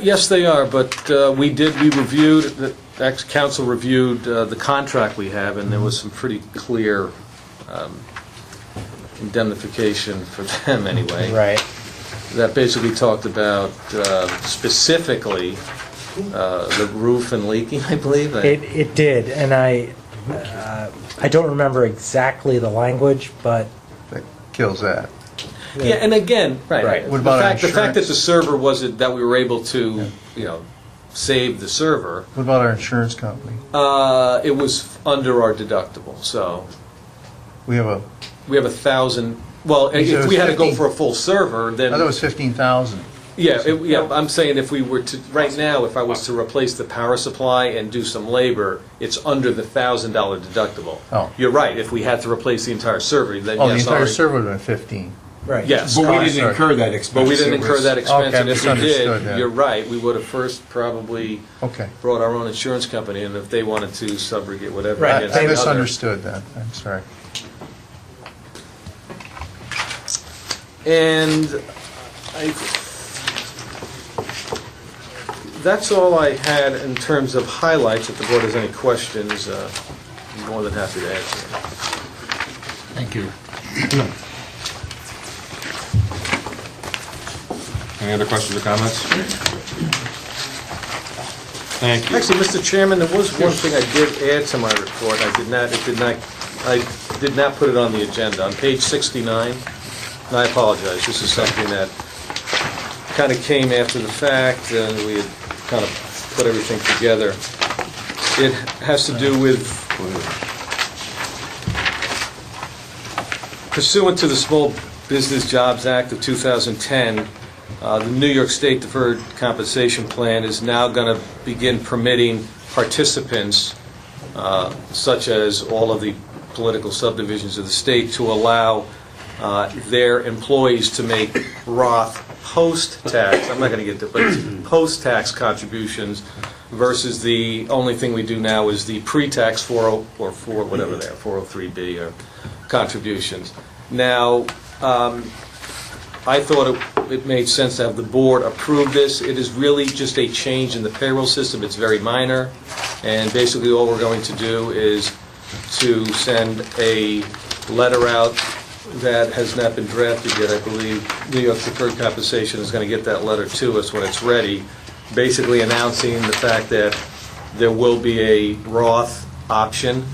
Yes, they are, but we reviewed, the ex-council reviewed the contract we have, and there was some pretty clear indemnification for them anyway. Right. That basically talked about specifically the roof and leaking, I believe. It did, and I don't remember exactly the language, but That kills that. yeah, and again, right. What about the fact that insurance? the server wasn't, that we were able to, save the server, What about our insurance company? it was under our deductible, so We have a, we have 1,000. Well, You said it if was we had to go 15 for a full server, I then thought it was 15,000. yeah. I'm saying if we were to right now, if I was to replace the power supply and do some labor, it's under the $1,000 deductible. Oh. You're right. If we had to replace the entire server, then Oh, the yes, entire our- server would have been 15. right. Yes. But we Sorry. didn't incur that expense. But we didn't It incur was- that expense, Okay, and if we misunderstood did, that. you're right, we would have first probably Okay. brought our own insurance company, and if they wanted to subrogate whatever. Right, against I the other- misunderstood that. I'm sorry. And that's all I had in terms of highlights. If the board has any questions, I'm more than happy to answer them. Thank you. Any other questions or comments? Thank you. Actually, Mr. Chairman, there was one thing I did add to my report. I did not put it on the agenda. On page 69, and I apologize, this is something that kind of came after the fact, and we had kind of put everything together. It has to do with pursuant to the Small Business Jobs Act of 2010, the New York State Deferred Compensation Plan is now going to begin permitting participants, such as all of the political subdivisions of the state, to allow their employees to make Roth post-tax, I'm not going to get to it, but it's post-tax contributions versus the only thing we do now is the pre-tax 403B or contributions. Now, I thought it made sense to have the board approve this. It is really just a change in the payroll system. It's very minor, and basically all we're going to do is to send a letter out that has not been drafted yet. I believe New York Deferred Compensation is going to get that letter to us when it's ready, basically announcing the fact that there will be a Roth option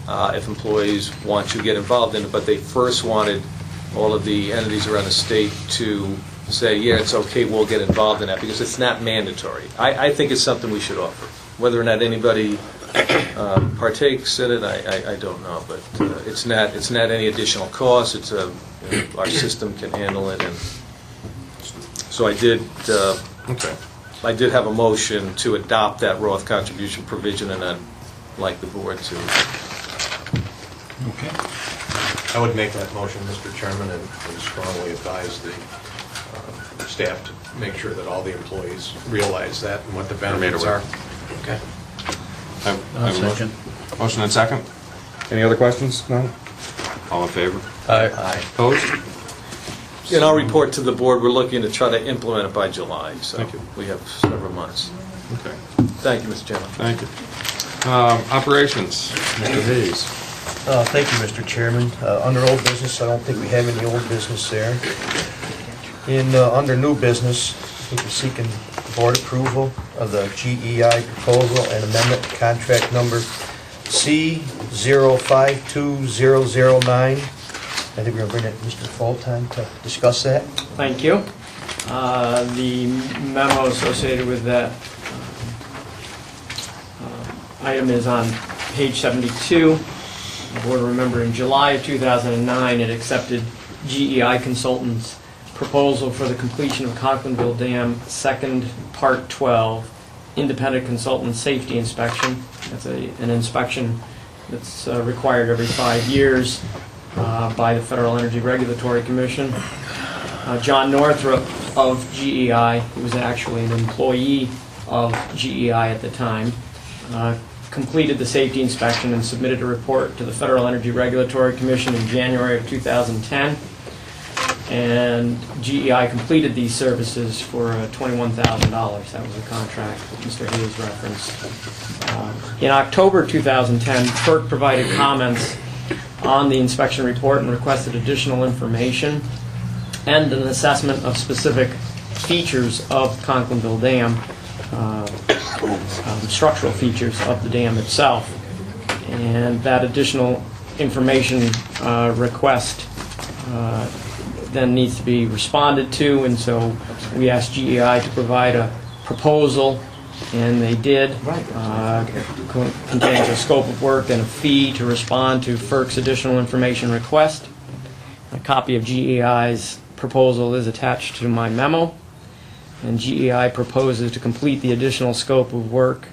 if employees want to get involved in it, but they first wanted all of the entities around the state to say, yeah, it's okay, we'll get involved in that, because it's not mandatory. I think it's something we should offer. Whether or not anybody partakes in it, I don't know, but it's not any additional cost. It's our system can handle it, and So I did Okay. have a motion to adopt that Roth contribution provision, and I'd like the board to. Okay. I would make that motion, Mr. Chairman, and strongly advise the staff to make sure that all the employees realize that and what the benefits aware. are. Okay. I have a motion. Motion and second. Any other questions? No? All in favor? Aye. Opposed? In our report to the board, we're looking to try to implement it by July, so Thank you. we have several months. Okay. Thank you, Mr. Chairman. Thank you. Operations, Mr. Hayes. Thank you, Mr. Chairman. Under old business, I don't think we have any old business there. Under new business, I think we're seeking board approval of the GEI proposal and amendment to contract number C052009. I think we're going to bring in Mr. Full-Time to discuss that. Thank you. The memo associated with that item is on page 72. The board will remember in July of 2009, it accepted GEI Consultants' proposal for the completion of Conklinville Dam Second Part 12 Independent Consultant Safety Inspection. That's an inspection that's required every 5 years by the Federal Energy Regulatory Commission. John Northrop of GEI, who was actually an employee of GEI at the time, completed the safety inspection and submitted a report to the Federal Energy Regulatory Commission in January of 2010. And GEI completed these services for $21,000. That was the contract that Mr. Hayes referenced. In October 2010, FERC provided comments on the inspection report and requested additional information and an assessment of specific features of Conklinville Dam, structural features of the dam itself. And that additional information request then needs to be responded to, and so we asked GEI to provide a proposal, and they did. Contains a scope of work and a fee to respond to FERC's additional information request. A copy of GEI's proposal is attached to my memo, and GEI proposes to complete the additional scope of work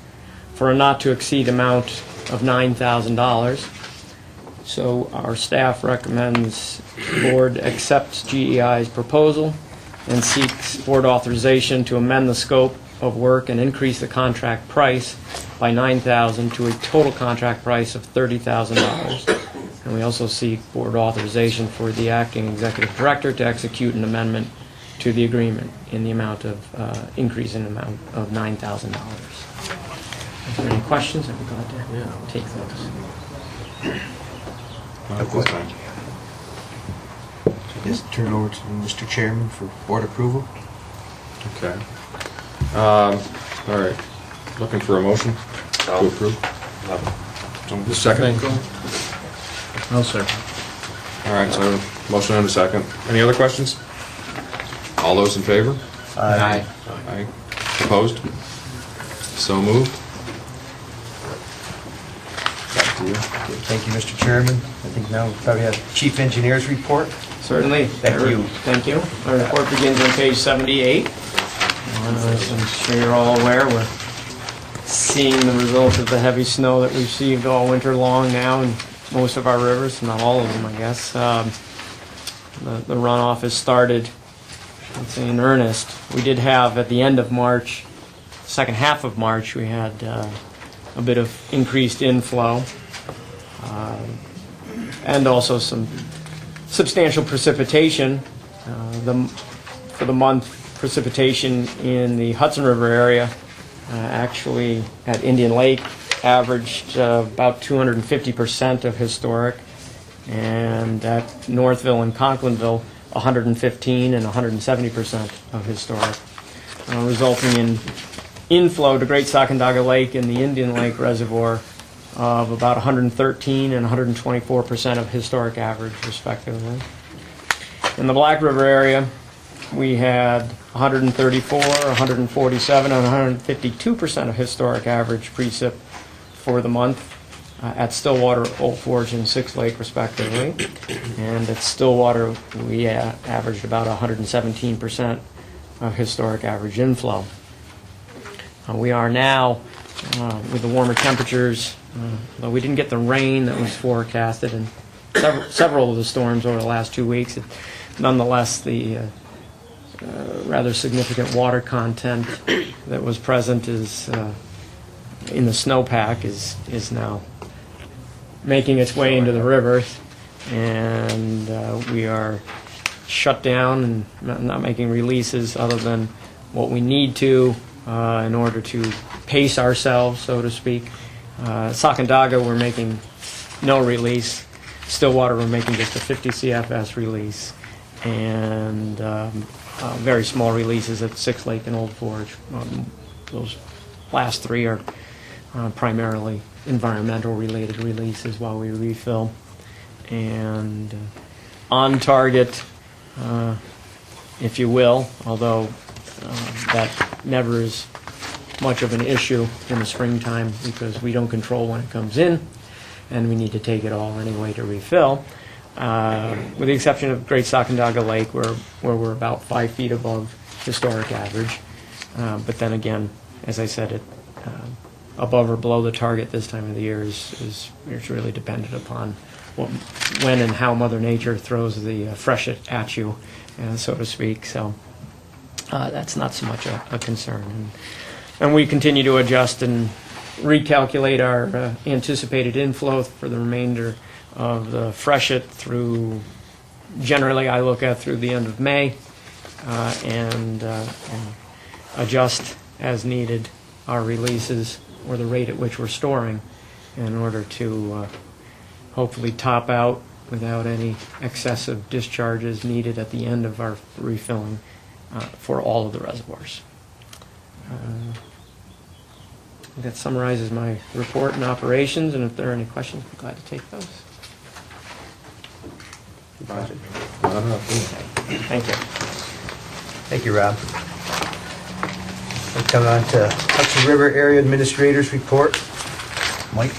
for a not-to-exceed amount of $9,000. So our staff recommends the board accepts GEI's proposal and seeks board authorization to amend the scope of work and increase the contract price by $9,000 to a total contract price of $30,000. And we also seek board authorization for the acting executive director to execute an amendment to the agreement in the amount of increase in amount of $9,000. If there are any questions, I'd be glad to take those. At this time. Just turn over to Mr. Chairman for board approval. Okay. All right. Looking for a motion to approve? The second? No, sir. All right, so motion and a second. Any other questions? All those in favor? Aye. Aye. Opposed? So moved. Back to you. Thank you, Mr. Chairman. I think now we probably have Chief Engineer's report. Certainly. Thank you. Thank you. Our report begins on page 78. As I'm sure you're all aware, we're seeing the result of the heavy snow that we've received all winter long now in most of our rivers, not all of them, I guess. The runoff has started, let's say, in earnest. We did have, at the end of March, second half of March, we had a bit of increased inflow and also some substantial precipitation. For the month, precipitation in the Hudson River area actually at Indian Lake averaged about 250% of historic, and at Northville and Conklinville 115 and 170% of historic, resulting in inflow to Great Sacandaga Lake and the Indian Lake Reservoir of about 113 and 124% of historic average, respectively. In the Black River area, we had 134, 147, and 152% of historic average precip for the month at Stillwater, Old Forge, and Six Lake, respectively. And at Stillwater, we averaged about 117% of historic average inflow. We are now, with the warmer temperatures, though we didn't get the rain that was forecasted in several of the storms over the last 2 weeks, nonetheless, the rather significant water content that was present is in the snowpack is now making its way into the rivers, and we are shut down and not making releases other than what we need to in order to pace ourselves, so to speak. Sacandaga, we're making no release. Stillwater, we're making just a 50 CFS release, and very small releases at Six Lake and Old Forge. Those last three are primarily environmental related releases while we refill. And on target, if you will, although that never is much of an issue in the springtime because we don't control when it comes in and we need to take it all anyway to refill. With the exception of Great Sacandaga Lake, where we're about 5 feet above historic average. But then again, as I said, above or below the target this time of the year is really dependent upon when and how Mother Nature throws the freshet at you, so to speak. So that's not so much a concern. And we continue to adjust and recalculate our anticipated inflow for the remainder of the freshet through, generally I look at through the end of May, and adjust as needed our releases or the rate at which we're storing in order to hopefully top out without any excessive discharges needed at the end of our refilling for all of the reservoirs. That summarizes my report and operations, and if there are any questions, I'd be glad to take those. Thank you. Thank you, Rob. We come on to Hudson River Area Administrator's Report. Mike?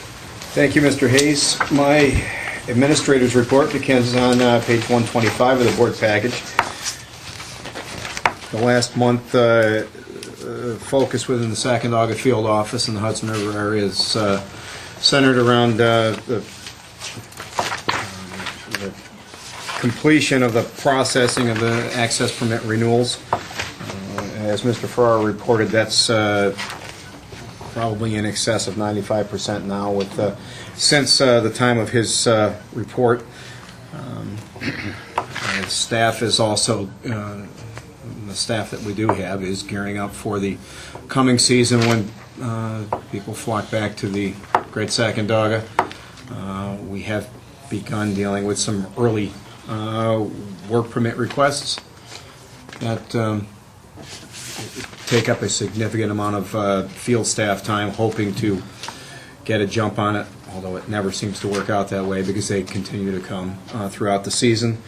Thank you, Mr. Hayes. My administrator's report begins on page 125 of the board package. The last month, focus within the Sacandaga Field Office in the Hudson River area is centered around the completion of the processing of the access permit renewals. As Mr. Farrar reported, that's probably in excess of 95% now. With since the time of his report, and staff is also the staff that we do have is gearing up for the coming season when people flock back to the Great Sacandaga. We have begun dealing with some early work permit requests that take up a significant amount of field staff time, hoping to get a jump on it, although it never seems to work out that way because they continue to come throughout the season.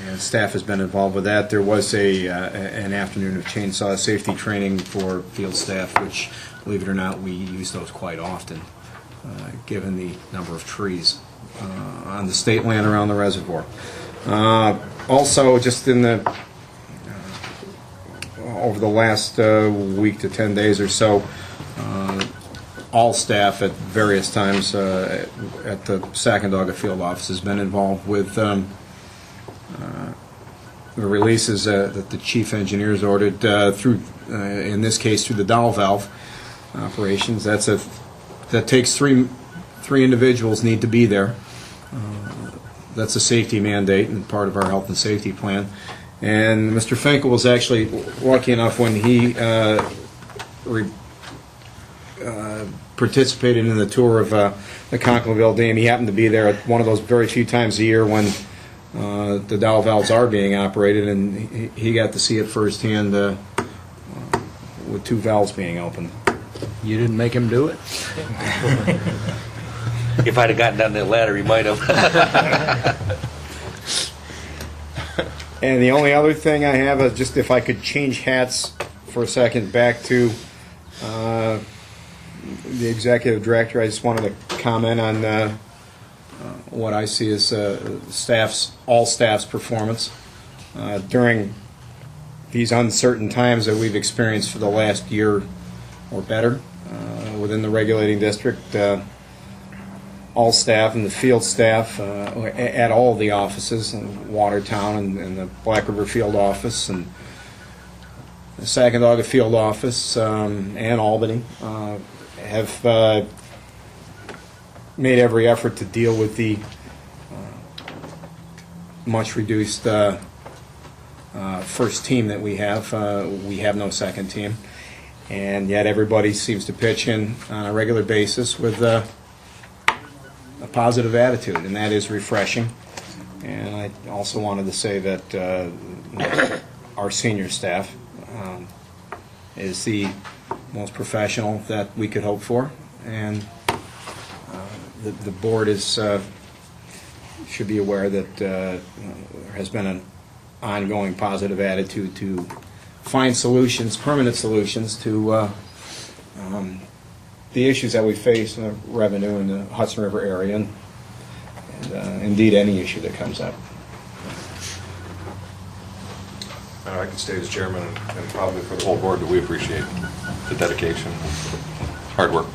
And staff has been involved with that. There was an afternoon of chainsaw safety training for field staff, which, believe it or not, we use those quite often, given the number of trees on the state land around the reservoir. Also, just in the over the last week to 10 days or so, all staff at various times at the Sacandaga Field Office has been involved with the releases that the chief engineers ordered through, in this case, through the dowel valve operations. That takes three individuals need to be there. That's a safety mandate and part of our health and safety plan. And Mr. Finkel was actually lucky enough when he participated in the tour of the Conklingville Dam. He happened to be there at one of those very few times a year when the dowel valves are being operated, and he got to see it firsthand with two valves being open. You didn't make him do it? If I'd have gotten down that ladder, he might have. And the only other thing I have is just if I could change hats for a second back to the executive director. I just wanted to comment on what I see as all staff's performance. during these uncertain times that we've experienced for the last year or better within the regulating district. All staff and the field staff at all the offices in Watertown and the Black River field office and the Sacandaga field office and Albany have made every effort to deal with the much reduced first team that we have. We have no second team, and yet everybody seems to pitch in on a regular basis with a positive attitude, and that is refreshing. And I also wanted to say that our senior staff is the most professional that we could hope for, and the board is should be aware that there has been an ongoing positive attitude to find solutions, permanent solutions to the issues that we face in the revenue in the Hudson River area, and indeed any issue that comes up. I can state as chairman and probably for the whole board that we appreciate the dedication, hard work.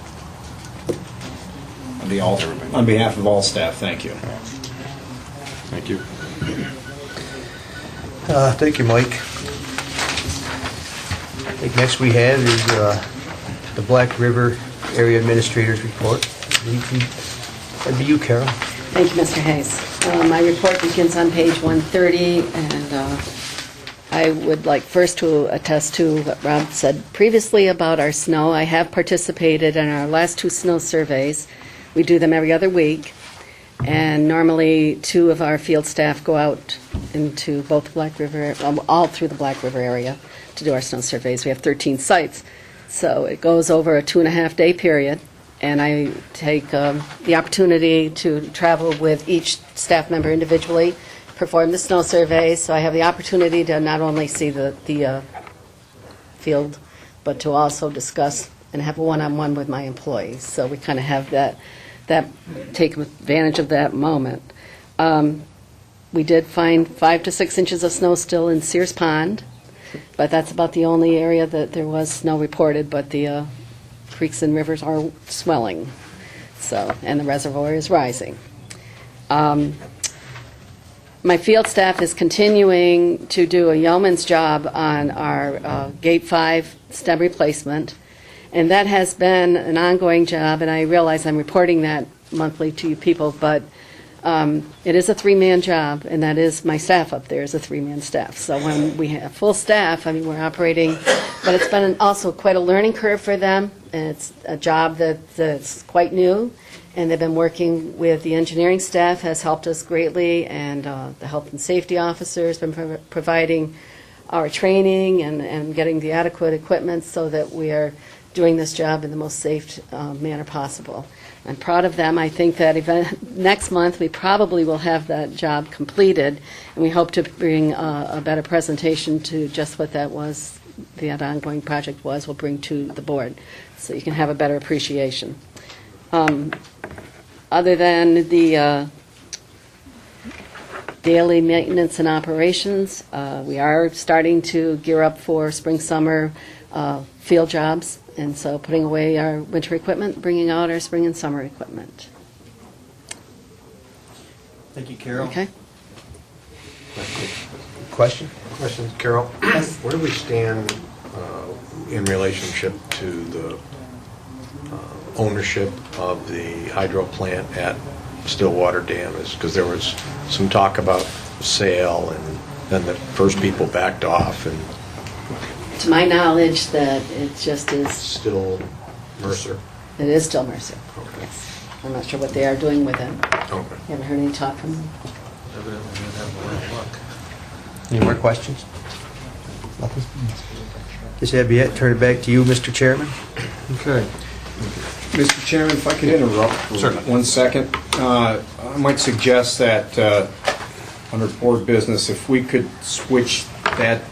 On behalf of all staff, thank you. Thank you. Thank you, Mike. I think next we have is the Black River Area Administrator's Report. That'd be you, Carol. Thank you, Mr. Hayes. My report begins on page 130, and I would like first to attest to what Rob said previously about our snow. I have participated in our last 2 snow surveys. We do them every other week, and normally 2 of our field staff go out into both the Black River, all through the Black River area to do our snow surveys. We have 13 sites, so it goes over a 2.5-day period, and I take the opportunity to travel with each staff member individually, perform the snow surveys, so I have the opportunity to not only see the field, but to also discuss and have a one-on-one with my employees. So we kind of have that take advantage of that moment. We did find 5 to 6 inches of snow still in Sears Pond, but that's about the only area that there was snow reported, but the creeks and rivers are swelling, so, and the reservoir is rising. My field staff is continuing to do a yeoman's job on our Gate 5 stem replacement, and that has been an ongoing job, and I realize I'm reporting that monthly to you people, but it is a 3-man job, and that is my staff up there is a 3-man staff. So when we have full staff, I mean, we're operating, but it's been also quite a learning curve for them, and it's a job that's quite new, and they've been working with the engineering staff, has helped us greatly, and the health and safety officer has been providing our training and getting the adequate equipment so that we are doing this job in the most safe manner possible. I'm proud of them. I think that next month we probably will have that job completed, and we hope to bring a better presentation to just what that was, that ongoing project was, we'll bring to the board, so you can have a better appreciation. Other than the daily maintenance and operations, we are starting to gear up for spring-summer field jobs, and so putting away our winter equipment, bringing out our spring and summer equipment. Thank you, Carol. Okay? Question? Question, Carol? Yes. Where do we stand in relationship to the ownership of the hydro plant at Stillwater Dam? Because there was some talk about sale, and then the first people backed off, and To my knowledge, that it just is, still Mercer. it is still Mercer. Yes. I'm not sure what they are doing with it. Okay. You haven't heard any talk from them? Any more questions? Nothing? Guess that'd be it. Turn it back to you, Mr. Chairman. Okay. Mr. Chairman, if I could interrupt for 1 second. I might suggest that under board business, if we could switch that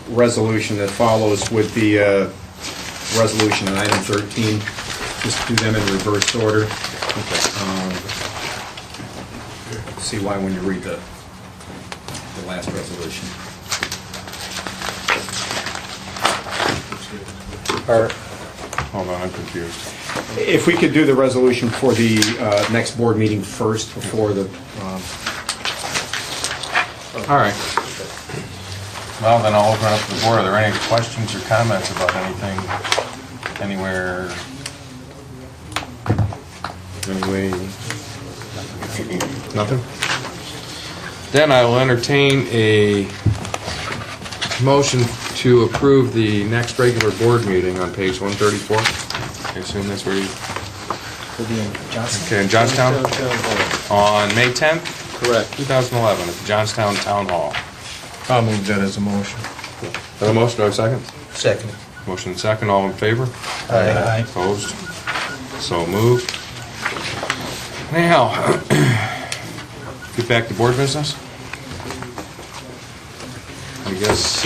resolution that follows with the resolution on item 13, just do them in reverse order. See why when you read the the last resolution. Hold on, I'm confused. If we could do the resolution for the next board meeting first, before the, All right. Well, then I'll open it up to the board. Are there any questions or comments about anything, anywhere? Anyway? Nothing? Then I will entertain a motion to approve the next regular board meeting on page 134. I assume that's where you... We'll be in Johnstown. Okay, in Johnstown? On May 10th, Correct. 2011, at the Johnstown Town Hall. I'll move that as a motion. Have a motion, do I have a second? Second. Motion and second, all in favor? Aye. Opposed? So moved. Now, get back to board business. I guess,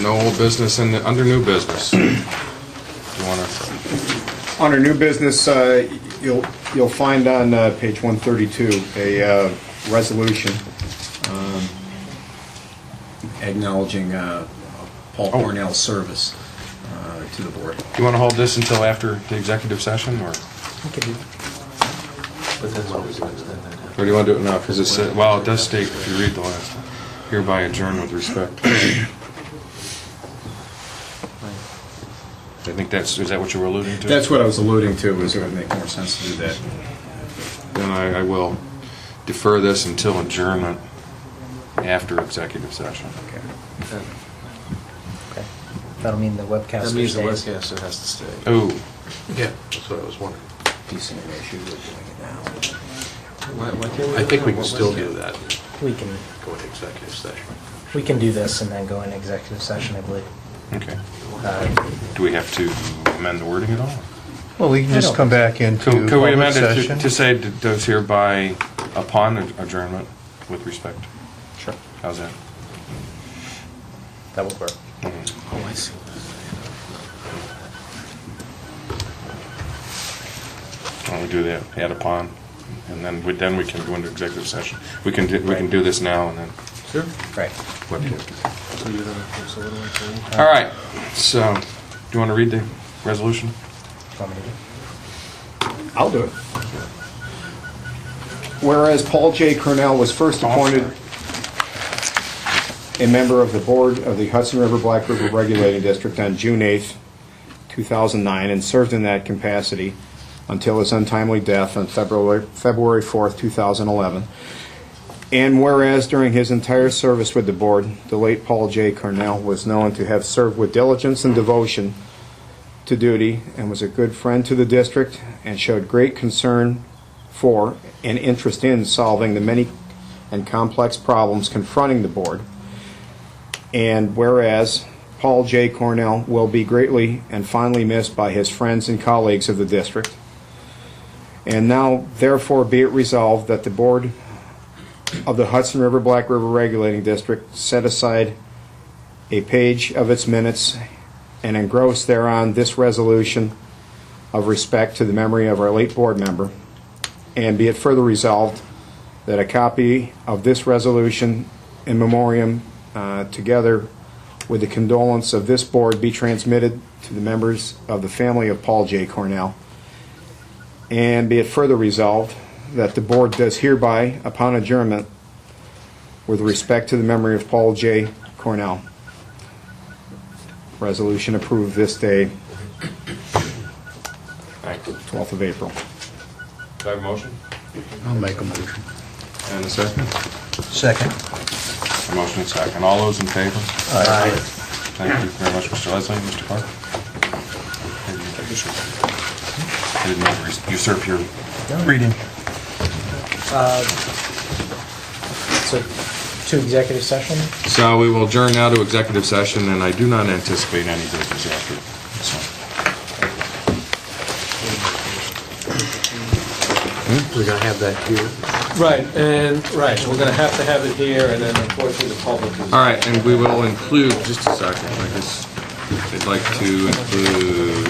no old business and under new business. You wanna, under new business, you'll find on page 132 a resolution acknowledging Paul Cornell's service to the board. you wanna hold this until after the executive session, or? Or do you wanna do it now? Because it's, well, it does state, if you read the last, hereby adjourned with respect. I think is that what you were alluding to? That's what I was alluding to, was it would make more sense to do that. Then I will defer this until adjournment after executive session. Okay. That'll mean the webcast. That means the stays. webcaster has to stay. Oh, Yeah, that's what I was wondering. Decent issue with doing it now. I think we can still do that. We can Go into executive session. do this and then go in executive session, I believe. okay. Do we have to amend the wording at all? Well, we can just come back into Could we public amend it session. to say does hereby upon adjournment with respect? Sure. How's that? That would work. Oh, I see. Why don't we do that, add upon, and then we can go into executive session. We can do this now and then. Sure. Right. Webcast. So you're gonna, so what do I say? All right, so, do you want to read the resolution? Want me to do? I'll do it. Whereas Paul J. Cornell was first appointed a member of the board of the Hudson River Black River Regulating District on June 8th, 2009, and served in that capacity until his untimely death on February 4th, 2011. And whereas during his entire service with the board, the late Paul J. Cornell was known to have served with diligence and devotion to duty and was a good friend to the district and showed great concern for and interest in solving the many and complex problems confronting the board. And whereas Paul J. Cornell will be greatly and fondly missed by his friends and colleagues of the district. And now, therefore, be it resolved that the board of the Hudson River Black River Regulating District set aside a page of its minutes and engross thereon this resolution of respect to the memory of our late board member. And be it further resolved that a copy of this resolution in memoriam, together with the condolence of this board, be transmitted to the members of the family of Paul J. Cornell. And be it further resolved that the board does hereby, upon adjournment, with respect to the memory of Paul J. Cornell. Resolution approved this day, 12th of April. Do I have a motion? I'll make a motion. And a second? Second. A motion and second. All those in favor? Aye. Thank you very much, Mr. Leslie. Mr. Clark? I didn't know you usurp your reading. So, to executive session? So we will adjourn now to executive session, and I do not anticipate any business after this one. We're going to have that here. Right, we're gonna have to have it here, and then unfortunately the public is... All right, and we will include, just a second, I guess, I'd like to include...